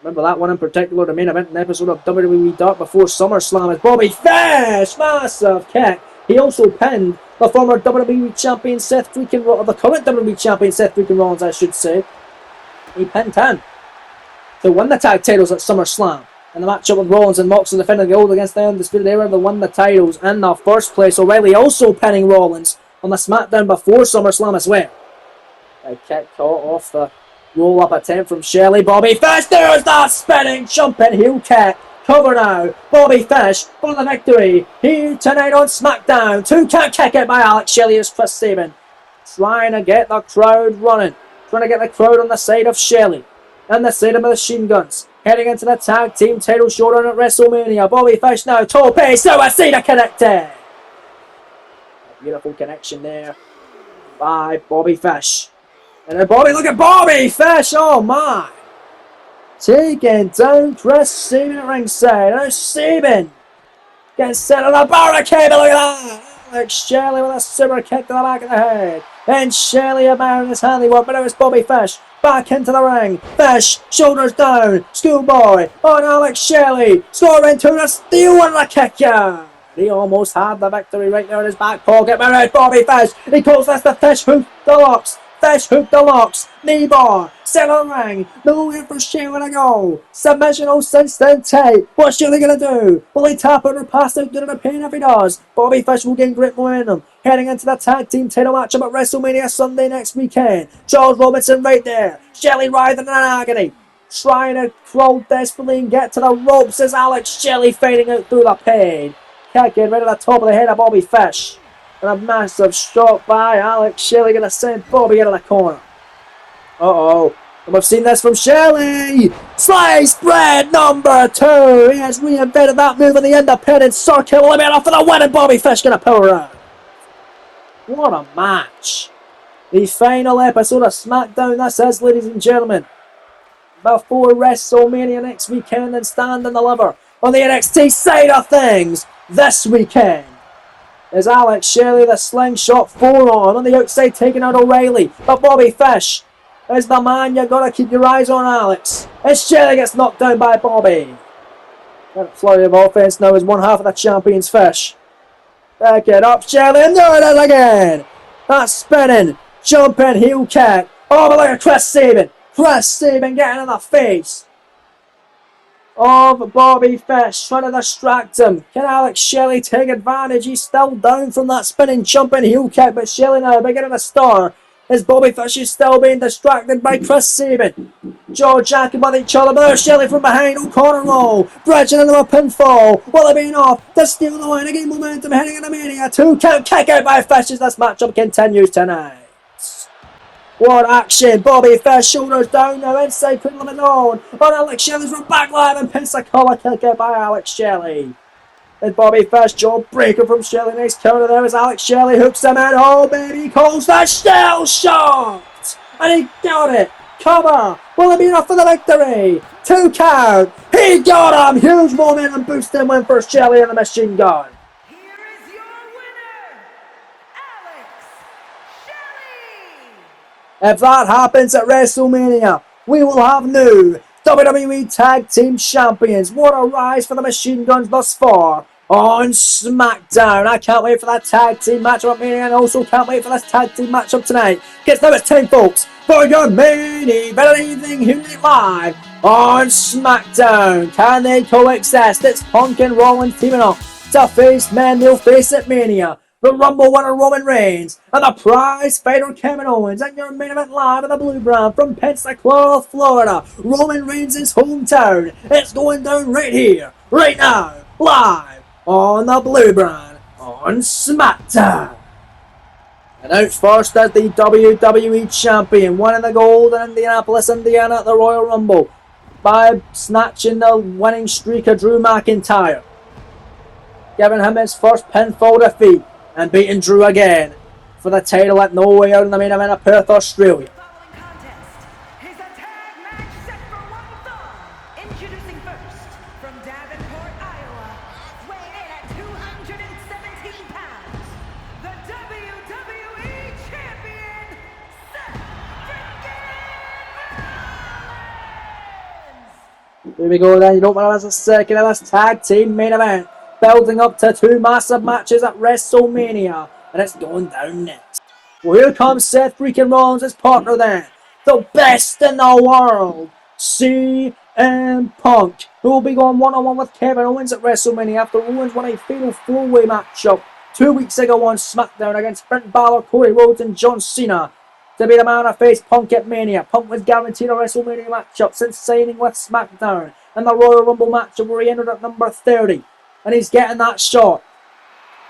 Remember that one in particular, the main event in episode of WWE Dark before SummerSlam as Bobby Fish, massive kick. He also pinned the former WWE Champion Seth Freaking Rollins, or the current WWE Champion Seth Freaking Rollins, I should say. He pinned him to win the tag titles at SummerSlam. In the matchup with Rollins and Moxley defending the gold against the Undisputed Era, they won the titles in the first place. O'Reilly also pinning Rollins on the SmackDown before SummerSlam as well. A kick caught off the roll-up attempt from Shelley. Bobby Fish, there's that spinning, jumping heel kick. Cover now. Bobby Fish for the victory here tonight on SmackDown. 2 count kick out by Alex Shelley as Chris Sabin trying to get the crowd running. Trying to get the crowd on the side of Shelley and the side of the Machine Guns. Heading into the tag team title showdown at WrestleMania. Bobby Fish now. Tope Suicida connected. A beautiful connection there by Bobby Fish. And then Bobby, look at Bobby Fish. Oh my. Taking down Chris Sabin at ringside. Now Sabin getting set on the barricade. Look at that. Alex Shelley with a super kick to the back of the head. And Shelley admiring his handiwork, but now it's Bobby Fish back into the ring. Fish, shoulders down, schoolboy on Alex Shelley, scoring 2 to steal and a kick out. He almost had the victory right there in his back pocket, but now Bobby Fish, he calls this the Fish Hook Deluxe. Fish Hook Deluxe, knee bar, set on ring, nowhere for Shelley to go. Submission all since then tight. What's Shelley gonna do? Will he tap out or pass out to the pin? If he does, Bobby Fish will gain great momentum. Heading into the tag team title matchup at WrestleMania Sunday next weekend. Charles Robinson right there. Shelley writhing in agony. Trying to crawl desperately and get to the ropes as Alex Shelley fading out through the pain. Kicking right at the top of the head of Bobby Fish. And a massive shot by Alex Shelley going to send Bobby into the corner. Uh-oh. And we've seen this from Shelley. Sliced bread number 2. He has reinvented that move in the independent circuit. Eliminator for the win and Bobby Fish going to power out. What a match. The final episode of SmackDown this is, ladies and gentlemen. before WrestleMania next weekend and stand and deliver on the NXT side of things this weekend. Is Alex Shelley, the slingshot forearm on the outside, taking out O'Reilly. But Bobby Fish is the man you gotta keep your eyes on, Alex. As Shelley gets knocked down by Bobby. That flurry of offense now is one half of the champion's Fish. Back it up, Shelley, and there it is again. That spinning, jumping heel kick. Oh, but look at Chris Sabin. Chris Sabin getting in the face of Bobby Fish, trying to distract him. Can Alex Shelley take advantage? He's still down from that spinning, jumping heel kick, but Shelley now beginning to star as Bobby Fish is still being distracted by Chris Sabin. Jaw jacking with each other, but there's Shelley from behind. O'Connor roll, bridging into a pinfall. Will it be enough to steal the win? Again, momentum heading into Mania. 2 count kick out by Fish as this matchup continues tonight. What action! Bobby Fish, shoulders down now, inside, putting them on Alex Shelley's from back live and pins a collar kick out by Alex Shelley. And Bobby Fish, jaw breaker from Shelley, nice counter there as Alex Shelley hooks him in. Oh baby, he calls the shell shot! And he got it! Cover! Will it be enough for the victory? 2 count! He got him! Huge momentum boosting win for Shelley and the Machine Gun. If that happens at WrestleMania, we will have new WWE Tag Team Champions. What a rise for the Machine Guns thus far on SmackDown. I can't wait for that tag team matchup at Mania, and also can't wait for this tag team matchup tonight. Because now it's time, folks, for your main event evening here live on SmackDown. Can they coexist? It's Punk and Rollins teaming up to face men they'll face at Mania. The Rumble winner Roman Reigns and the prize fighter Kevin Owens, and your main event live in the Blue Brand from Pensacola, Florida, Roman Reigns' hometown. It's going down right here, right now, live on the Blue Brand on SmackDown. And out first as the WWE Champion, winning the gold in Indianapolis, Indiana at the Royal Rumble by snatching the winning streak of Drew McIntyre, giving him his first pinfall defeat, and beating Drew again for the title at No Way Out in the main event of Perth, Australia.
The following contest is a tag match set for one fall. Introducing first, from Davenport, Iowa, weighing in at 217 pounds, the WWE Champion, Seth Rollins!
Here we go then, you don't want to miss a second of this tag team main event. Building up to 2 massive matches at WrestleMania, and it's going down next. Well, here comes Seth freaking Rollins, his partner then, the best in the world, CM Punk, who will be going one-on-one with Kevin Owens at WrestleMania after Owens won a fatal 4-way matchup 2 weeks ago on SmackDown against Finn Balor, Cody Rhodes, and John Cena to be the man who faced Punk at Mania. Punk was guaranteed a WrestleMania matchup since signing with SmackDown in the Royal Rumble matchup where he entered at number 30. And he's getting that shot,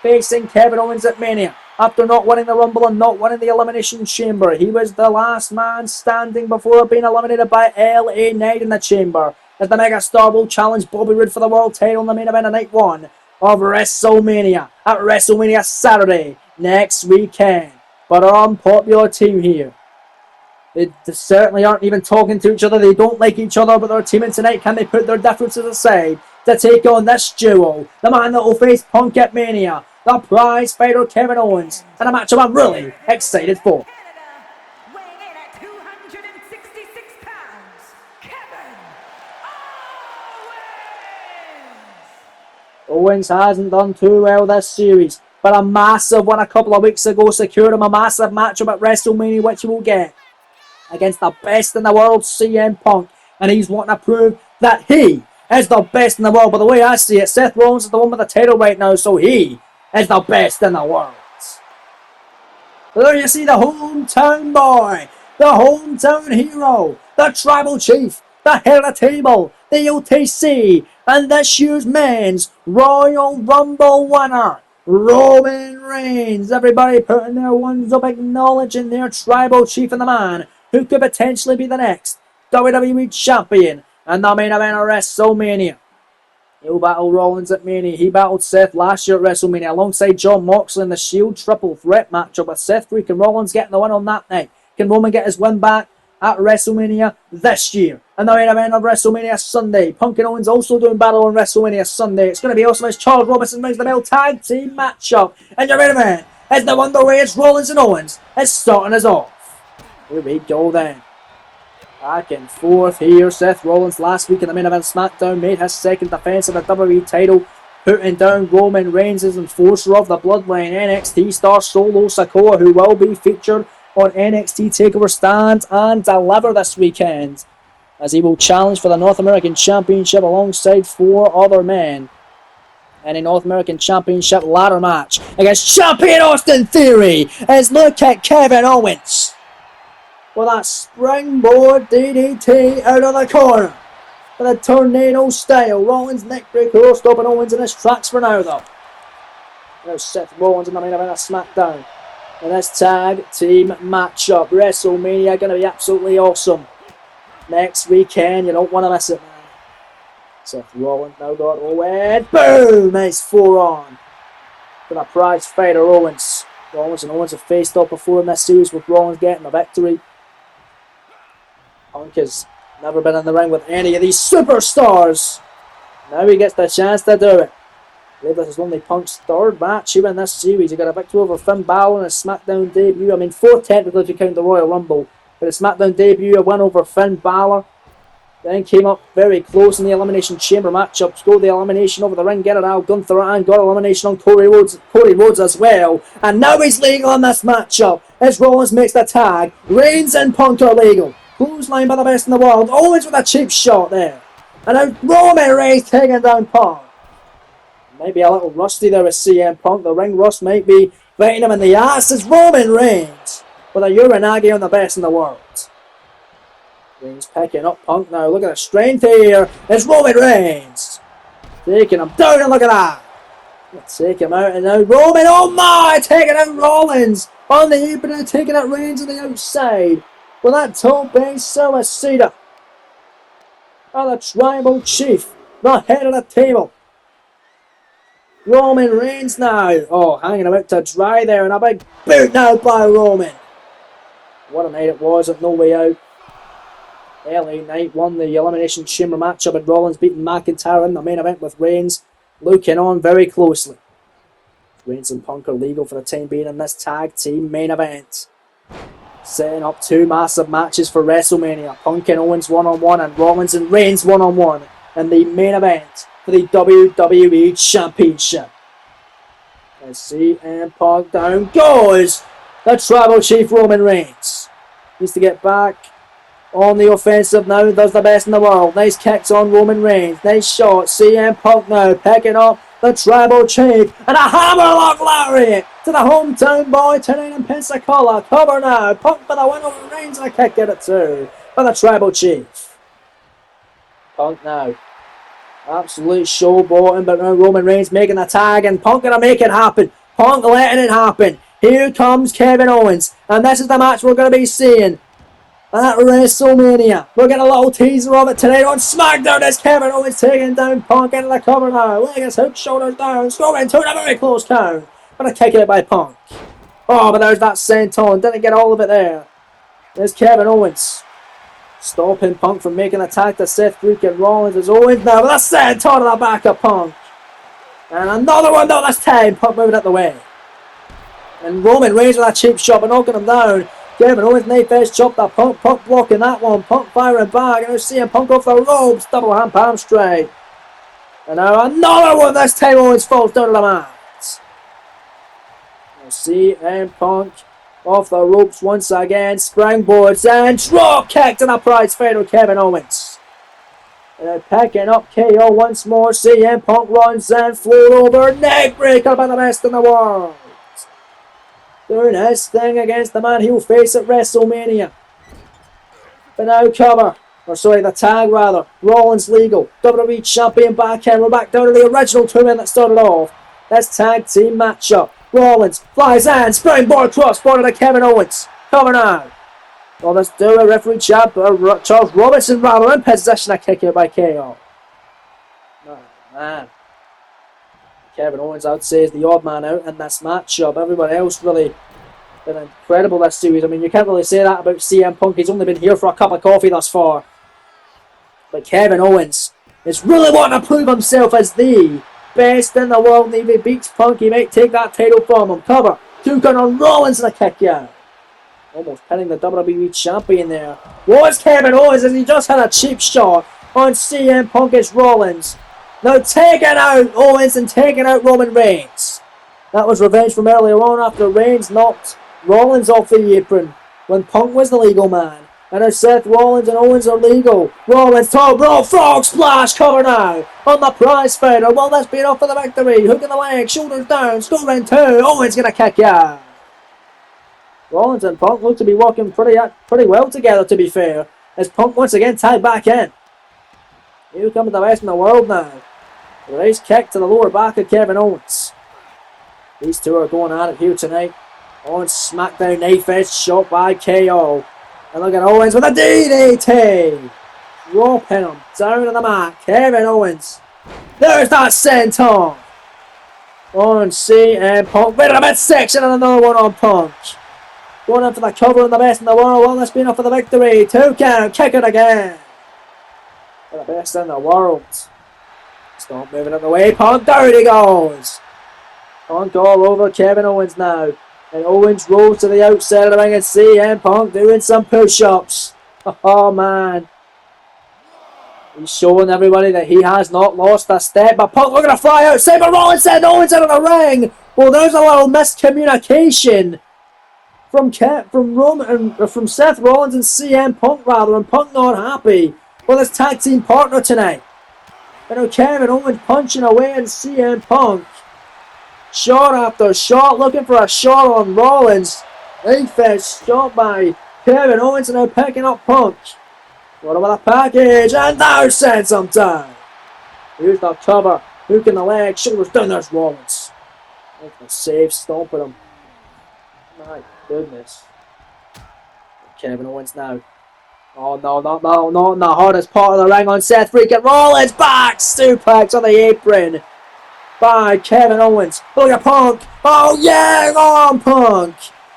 facing Kevin Owens at Mania. After not winning the Rumble and not winning the Elimination Chamber, he was the last man standing before being eliminated by LA Knight in the Chamber, as the megastar will challenge Bobby Roode for the world title in the main event of Night 1 of WrestleMania at WrestleMania Saturday next weekend. But our unpopular team here, they certainly aren't even talking to each other. They don't like each other, but they're teaming tonight. Can they put their differences aside to take on this duo? The man that will face Punk at Mania, the prize fighter Kevin Owens, and a matchup I'm really excited for.
Canada, weighing in at 266 pounds, Kevin Owens!
Owens hasn't done too well this series, but a massive one a couple of weeks ago secured him a massive matchup at WrestleMania, which he will get against the best in the world, CM Punk, and he's wanting to prove that he is the best in the world. But the way I see it, Seth Rollins is the one with the title right now, so he is the best in the world. But there you see the hometown boy, the hometown hero, the tribal chief, the head of the table, the OTC, and this year's men's Royal Rumble winner, Roman Reigns. Everybody putting their ones up, acknowledging their tribal chief and the man who could potentially be the next WWE Champion and the main event of WrestleMania. He'll battle Rollins at Mania. He battled Seth last year at WrestleMania alongside Jon Moxley in the Shield triple threat matchup with Seth freaking Rollins getting the win on that night. Can Roman get his win back at WrestleMania this year. And the main event of WrestleMania Sunday. Punk and Owens also doing battle on WrestleMania Sunday. It's going to be awesome as Charles Robinson brings the bell tag team matchup. And your main event is the one way it's Rollins and Owens. It's starting us off. Here we go then. Back and forth here. Seth Rollins last week in the main event SmackDown made his second defense of the WWE title, putting down Roman Reigns as enforcer of the Bloodline. NXT star Solo Sikoa, who will be featured on NXT TakeOver Stand and Deliver this weekend, as he will challenge for the North American Championship alongside 4 other men in a North American Championship ladder match against Champion Austin Theory. As look at Kevin Owens with that springboard DDT out of the corner with a tornado style. Rollins neckbreaker stopping Owens in his tracks for now though. Now Seth Rollins in the main event of SmackDown. And this tag team matchup, WrestleMania, going to be absolutely awesome. Next weekend, you don't want to miss it, man. Seth Rollins now got Owens. Boom! Nice forearm. For the prize fighter, Owens. Rollins and Owens have faced off before in this series with Rollins getting the victory. Punk has never been in the ring with any of these superstars. Now he gets the chance to do it. I believe this is only Punk's 3rd match here in this series. He got a victory over Finn Balor in his SmackDown debut. I mean, 4th technically if you count the Royal Rumble. But his SmackDown debut, a win over Finn Balor. Then came up very close in the Elimination Chamber matchup. Scored the elimination over the ring, get it out, Gunther, and got elimination on Cody Rhodes as well. And now he's legal in this matchup as Rollins makes the tag. Reigns and Punk are legal. Clothesline by the best in the world. Owens with a cheap shot there. And now Roman Reigns taking down Punk. Maybe a little rusty there with CM Punk. The ring rust might be biting him in the ass as Roman Reigns with a Uranagi on the best in the world. Reigns picking up Punk now. Look at the strength here. It's Roman Reigns. Taking him down and look at that. Take him out and now Roman. Oh my! Taking out Rollins on the apron and taking out Reigns on the outside. With that top base Suicida. And the Tribal Chief. The head of the table. Roman Reigns now. Oh, hanging about to dry there. And a big boot now by Roman. What a night it was at No Way Out. LA Knight won the Elimination Chamber matchup and Rollins beating McIntyre in the main event with Reigns looking on very closely. Reigns and Punk are legal for the time being in this tag team main event. Setting up 2 massive matches for WrestleMania. Punk and Owens 1-on-1 and Rollins and Reigns 1-on-1 in the main event for the WWE Championship. Let's see, and Punk down goes the Tribal Chief Roman Reigns. Needs to get back on the offensive now, does the best in the world. Nice kicks on Roman Reigns. Nice shot. CM Punk now picking up the Tribal Chief. And a hammerlock lariat to the hometown boy tonight in Pensacola. Cover now. Punk for the win over Reigns and a kick at it too by the Tribal Chief. Punk now. Absolute showboating, but now Roman Reigns making the tag and Punk gonna make it happen. Punk letting it happen. Here comes Kevin Owens. And this is the match we're going to be seeing at WrestleMania. We're getting a little teaser of it tonight on SmackDown as Kevin Owens taking down Punk into the cover now. Leg his hook, shoulders down, scoring to a very close count. But a kick out by Punk. Oh, but there's that senton. Didn't get all of it there. There's Kevin Owens. Stopping Punk from making an attack to Seth freaking Rollins as Owens now with a senton to the back of Punk. And another one though this time. Punk moving out the way. And Roman Reigns with that cheap shot but knocking him down. Kevin Owens knife edge chopped that Punk. Punk blocking that one. Punk firing back. And we're seeing Punk off the ropes. Double hand palm strike. And now another one. This time Owens falls down to the mat. We'll see Punk off the ropes once again. Springboards and drop kick to the prize fighter Kevin Owens. And then picking up KO once more. CM Punk runs and float over. Neck breaker by the best in the world. Doing his thing against the man he'll face at WrestleMania. But now the tag rather. Rollins legal. WWE Champion backhand. We're back down to the original 2 men that started off. This tag team matchup. Rollins flies in. Springboard crossbody to Kevin Owens. Cover now. Well, let's do a referee Charles Robinson rather in position to kick out by KO. Oh, man. Kevin Owens, I would say, is the odd man out in this matchup. Everybody else really Been incredible this series. I mean, you can't really say that about CM Punk. He's only been here for a cup of coffee thus far. But Kevin Owens is really wanting to prove himself as the best in the world. And if he beats Punk, he might take that title from him. Cover. 2 count on Rollins and a kick out. Almost pinning the WWE champion there. Was Kevin Owens as he just had a cheap shot on CM Punk as Rollins. Now taking out Owens and taking out Roman Reigns. That was revenge from earlier on after Reigns knocked Rollins off the apron when Punk was the legal man. And now Seth Rollins and Owens are legal. Rollins top rope frog splash cover now on the prize fighter. Well, that's been off for the victory. Hook in the leg, shoulders down, scoring 2. Owens gonna kick out. Rollins and Punk look to be working pretty well together, to be fair, as Punk once again tied back in. Here comes the best in the world now. A nice kick to the lower back of Kevin Owens. These two are going at it here tonight. Owens SmackDown knife edge shot by KO. And look at Owens with a DDT. Dropping him down on the mat. Kevin Owens. There's that senton. On CM Punk. Right in the midsection and another one on Punk. Going in for the cover and the best in the world. Well, that's been up for the victory. 2 count. Kick it again. For the best in the world. Stop moving out the way. Punk. Down he goes. Punk all over Kevin Owens now. And Owens rolls to the outside of the ring and CM Punk doing some push-ups. Oh man. He's showing everybody that he has not lost a step. But Punk looking to fly outside, but Rollins sent Owens out of the ring. Well, there's a little miscommunication from Seth Rollins and CM Punk rather, and Punk not happy with his tag team partner tonight. You know, Kevin Owens punching away at CM Punk. Shot after shot, looking for a shot on Rollins. Knife shot by Kevin Owens and now picking up Punk. What about a package? And now sends him down. Here's the cover. Hook in the leg, shoulders down, there's Rollins. Making a save, stomping him. My goodness. Kevin Owens now. Oh no, not in the hardest part of the ring on Seth freaking Rollins. Back suplex on the apron by Kevin Owens. Look at Punk. Oh yeah, on Punk.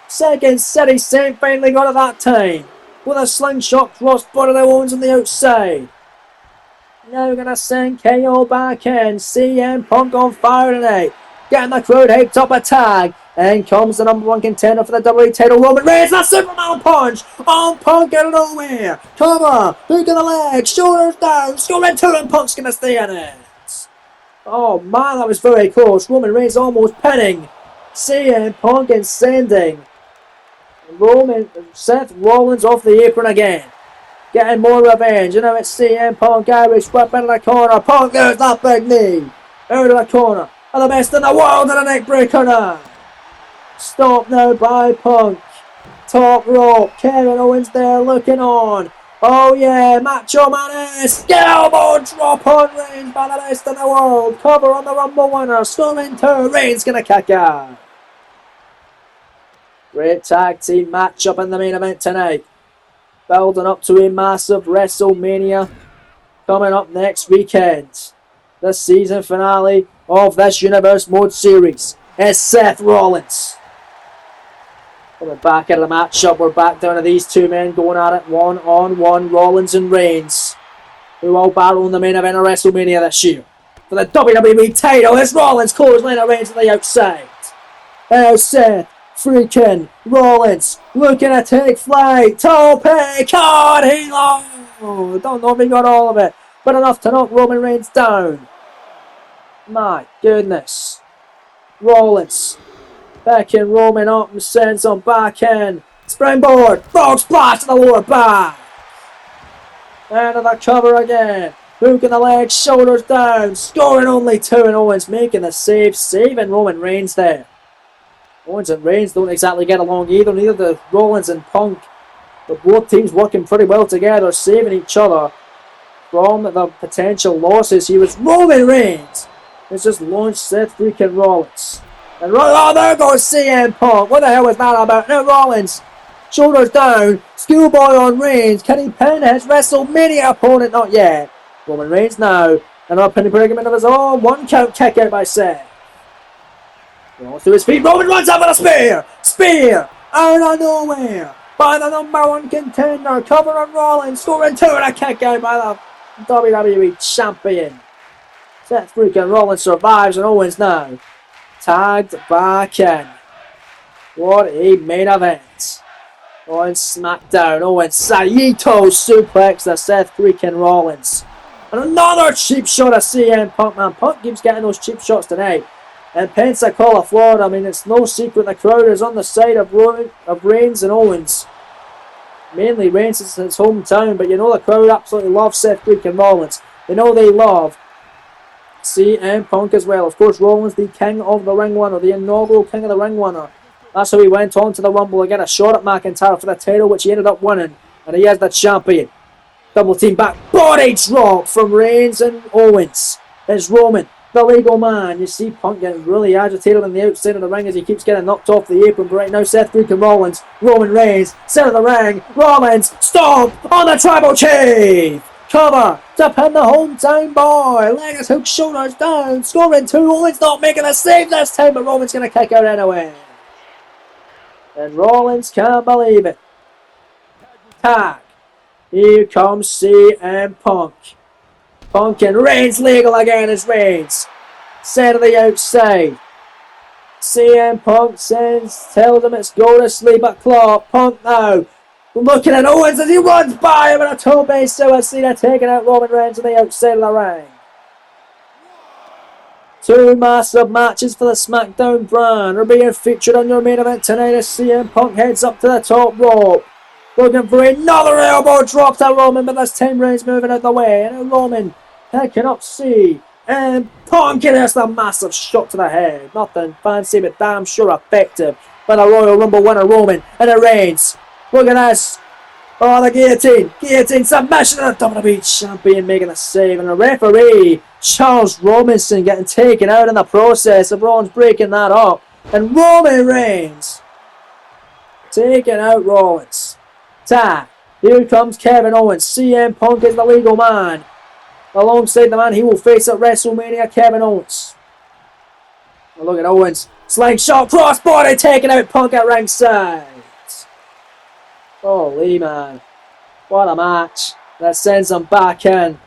Second City Saint finally got it that time. With a slingshot crossbody to Owens on the outside. Now we're going to send KO back in. CM Punk on fire tonight. Getting the crowd hyped up a tag. And comes the number 1 contender for the WWE title, Roman Reigns. That Superman punch on Punk out of nowhere. Cover. Hook in the leg. Shoulders down. Scoring 2 and Punk's going to stay in it. Oh man, that was very close. Roman Reigns almost pinning CM Punk and sending Seth Rollins off the apron again. Getting more revenge. You know, it's CM Punk. Irish whip into the corner. Punk, there's that big knee. Out of the corner. And the best in the world and a neck breaker now. Stopped now by Punk. Top rope. Kevin Owens there looking on. Oh yeah, Macho Man is elbow drop on Reigns by the best in the world. Cover on the Rumble winner. Storming 2. Reigns gonna kick out. Great tag team matchup in the main event tonight. Building up to a massive WrestleMania coming up next weekend. The season finale of this Universe Mode series is Seth Rollins. Coming back into the matchup, we're back down to these two men going at it one-on-one, Rollins and Reigns, who will battle in the main event of WrestleMania this year. For the WWE title, it's Rollins clothesline Reigns on the outside. Now Seth freaking Rollins looking to take flight. Tope con hilo. Don't know if he got all of it, but enough to knock Roman Reigns down. My goodness. Rollins picking Roman up and sends him back in. Springboard. Frog splash to the lower back. Into the cover again. Hook in the leg, shoulders down. Scoring only 2 and Owens making the save. Saving Roman Reigns there. Owens and Reigns don't exactly get along either. Neither the Rollins and Punk. But both teams working pretty well together, saving each other from the potential losses. He was Roman Reigns. It's just launched Seth freaking Rollins. And oh, there goes CM Punk. What the hell was that about? Now Rollins. Shoulders down. Schoolboy on Reigns. Can he pin his WrestleMania opponent? Not yet. Roman Reigns now. Another pinning predicament of his own. 1 count kick out by Seth. Rolls to his feet. Roman runs up with a spear. Spear. out of nowhere by the #1 contender, covering Rollins, scoring 2 and a kick out by the WWE Champion. Seth freaking Rollins survives and Owens now tagged back in. What a main event. On SmackDown, Owens Saito suplex to Seth freaking Rollins. And another cheap shot of CM Punk, man. Punk keeps getting those cheap shots tonight. In Pensacola, Florida, I mean, it's no secret the crowd is on the side of Reigns and Owens. Mainly Reigns is his hometown, but you know the crowd absolutely loves Seth freaking Rollins. They know they love CM Punk as well. Of course, Rollins, the king of the ring winner, the inaugural king of the ring winner. That's how he went on to the Rumble again, a shot at McIntyre for the title, which he ended up winning. And he is the champion. Double team back, body drop from Reigns and Owens. It's Roman, the legal man. You see Punk getting really agitated on the outside of the ring as he keeps getting knocked off the apron. But right now, Seth freaking Rollins, Roman Reigns, center of the ring. Rollins, stomp on the tribal chief. Cover to pin the hometown boy. Legs hook, shoulders down. Scoring 2. Owens not making a save this time, but Roman's going to kick out anyway. And Rollins can't believe it. Tag. Here comes CM Punk. Punk and Reigns legal again as Reigns. Set to the outside. CM Punk tells him it's go to sleep at Clark. Punk now. Looking at Owens as he runs by him in a toe-based suicide, taking out Roman Reigns on the outside of the ring. 2 massive matches for the SmackDown brand are being featured on your main event tonight as CM Punk heads up to the top rope. Looking for another elbow drop to Roman, but this time Reigns moving out the way. And Roman picking up CM Punk, and there's a massive shot to the head. Nothing fancy, but damn sure effective by the Royal Rumble winner Roman. And it Reigns. Look at this. Oh, the guillotine. Guillotine submission of the WWE Champion making a save. And the referee, Charles Robinson, getting taken out in the process of Rollins breaking that up. And Roman Reigns taking out Rollins. Tag. Here comes Kevin Owens. CM Punk is the legal man. Alongside the man he will face at WrestleMania, Kevin Owens. Now look at Owens. Slingshot crossbody taking out Punk at ringside. Holy man. What a match. That sends them back in.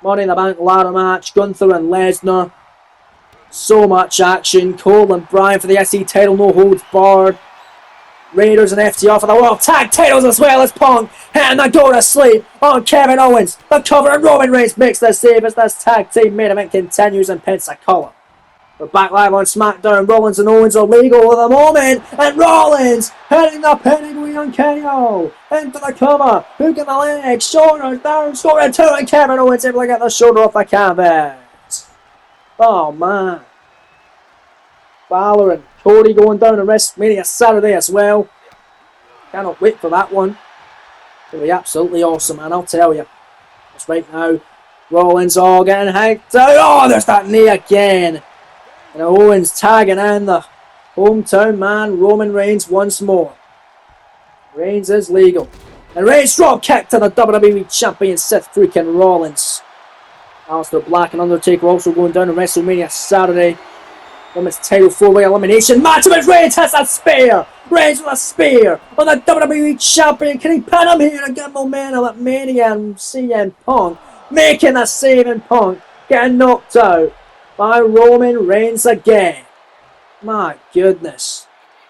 Money in the Bank ladder match. Gunther and Lesnar. So much action. Cole and Bryan for the SC title. No holds barred. Raiders and FTR for the World Tag titles as well as Punk. And they go to sleep on Kevin Owens. The cover and Roman Reigns makes the save as this tag team main event continues in Pensacola. We're back live on SmackDown. Rollins and Owens are legal at the moment. And Rollins hitting the pedigree on KO. Into the cover. Hooking the leg. Shoulders down. Scoring 2. And Kevin Owens able to get the shoulder off the canvas. Oh, man. Balor and Cody going down to WrestleMania Saturday as well. Cannot wait for that one. It'll be absolutely awesome, man. I'll tell you. Just right now. Rollins all getting hyped out. Oh, there's that knee again. And Owens tagging in the hometown man, Roman Reigns, once more. Reigns is legal. And Reigns drop kick to the WWE Champion, Seth freaking Rollins. Aleister Black and Undertaker also going down to WrestleMania Saturday. Women's title 4-way elimination match. But Reigns has a spear. Reigns with a spear on the WWE Champion. Can he pin him here and get momentum at Mania and CM Punk? Making a save in Punk. Getting knocked out by Roman Reigns again. My goodness.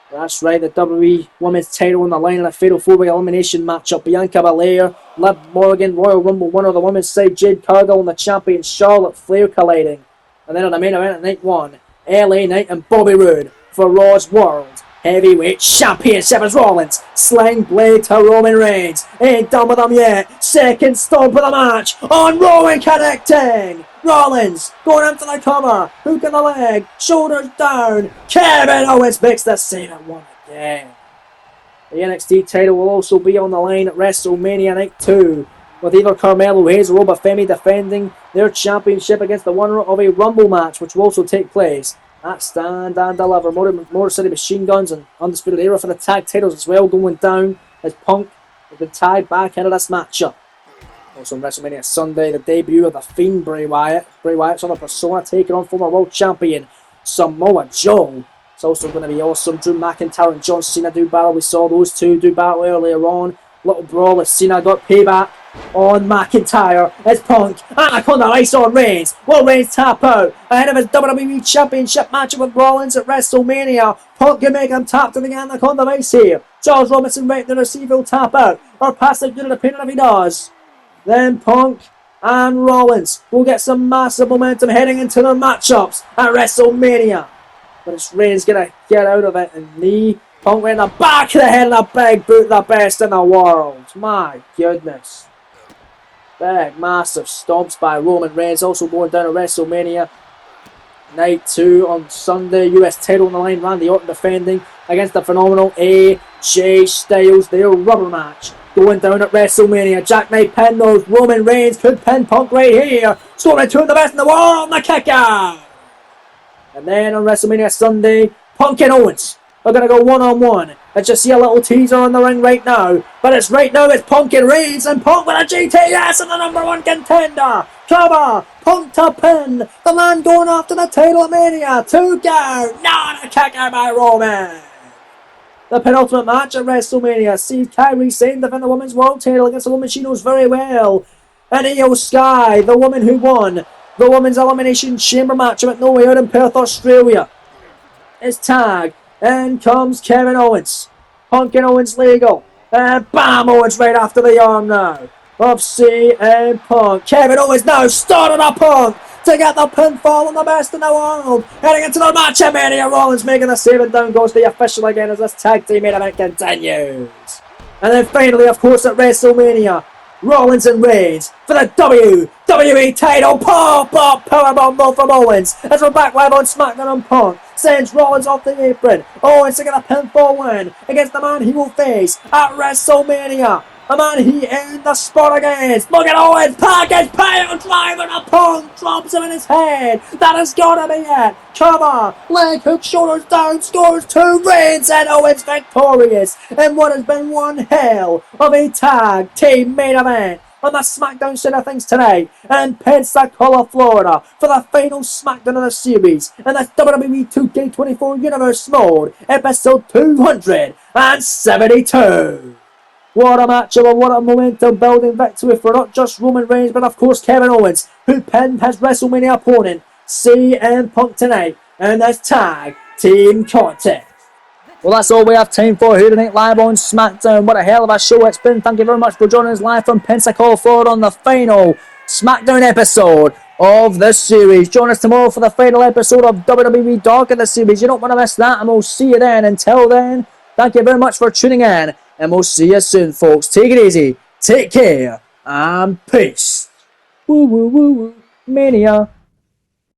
That's right, the WWE Women's title on the line in a fatal 4-way elimination matchup. Bianca Belair, Liv Morgan, Royal Rumble winner on the women's side, Jade Cargill, and the champion Charlotte Flair colliding. And then on the main event at night 1, LA Knight and Bobby Roode for Raw's World Heavyweight Championship as Rollins. Sling blade to Roman Reigns. Ain't done with him yet. Second stomp of the match on Roman connecting. Rollins going into the cover. Hook in the leg. Shoulders down. Kevin Owens makes the save at 1 again. The NXT title will also be on the line at WrestleMania Night 2. With either Carmelo Hayes or Obafemi defending their championship against the winner of a Rumble match, which will also take place at Stand and Deliver. Motor City Machine Guns and Undisputed Era for the tag titles as well going down as Punk has been tied back into this matchup. Also on WrestleMania Sunday, the debut of the Fiend Bray Wyatt. Bray Wyatt's other persona taking on former world champion Samoa Joe. It's also going to be awesome. Drew McIntyre and John Cena do battle. We saw those two do battle earlier on. Little brawl as Cena got payback on McIntyre. It's Punk. Anaconda ice on Reigns. Will Reigns tap out ahead of his WWE Championship match with Rollins at WrestleMania? Punk can make him tap to the Anaconda ice here. Charles Robinson right there to see if he'll tap out or pass it good at the pin, and if he does, then Punk and Rollins will get some massive momentum heading into their matchups at WrestleMania. But it's Reigns going to get out of it, and knee Punk right in the back of the head and a big boot, the best in the world. My goodness. Big, massive stomps by Roman Reigns. Also going down to WrestleMania Night 2 on Sunday. US title on the line. Randy Orton defending against the phenomenal AJ Styles. Their rubber match going down at WrestleMania. Jackknife pin those. Roman Reigns could pin Punk right here. Storming two of the best in the world. The kick out. And then on WrestleMania Sunday, Punk and Owens are going to go one-on-one. Let's just see a little teaser on the ring right now. But it's right now, it's Punk and Reigns, and Punk with a GTS and the number one contender. Cover, Punk to pin. The man going after the title of Mania. 2 count. Not a kick out by Roman. The penultimate match at WrestleMania sees Kairi Sane defend the women's world title against a woman she knows very well. And Io Sky, the woman who won the Women's Elimination Chamber match at No Way Out in Perth, Australia. It's tag. In comes Kevin Owens. Punk and Owens legal. And bam! Owens right after the arm now of CM Punk. Kevin Owens now starting a Punk to get the pinfall on the best in the world. Heading into the match at Mania. Rollins making the save, and down goes the official again as this tag team main event continues. And then finally, of course, at WrestleMania, Rollins and Reigns for the WWE title. Pop up powerbomb from Owens as we're back live on SmackDown, and Punk sends Rollins off the apron. Owens to get a pinfall win against the man he will face at WrestleMania. A man he in the spot against. Look at Owens, package pile driver to Punk, drops him in his head. That has gotta be it. Cover, leg hook, shoulders down, scores 2. Reigns and Owens victorious in what has been one hell of a tag team main event on the SmackDown side of things tonight in Pensacola, Florida, for the final SmackDown of the series in the WWE 2K24 Universe Mode, episode 272. What a match, what a momentum building victory for not just Roman Reigns, but of course Kevin Owens, who pinned his WrestleMania opponent, CM Punk, tonight in this tag team contest. Well, that's all we have time for here tonight live on SmackDown. What a hell of a show it's been. Thank you very much for joining us live from Pensacola, Florida on the final SmackDown episode of this series. Join us tomorrow for the final episode of WWE Dark in the series. You don't want to miss that, and we'll see you then. Until then, thank you very much for tuning in, and we'll see you soon, folks. Take it easy, take care, and peace. Woo woo woo woo, Mania.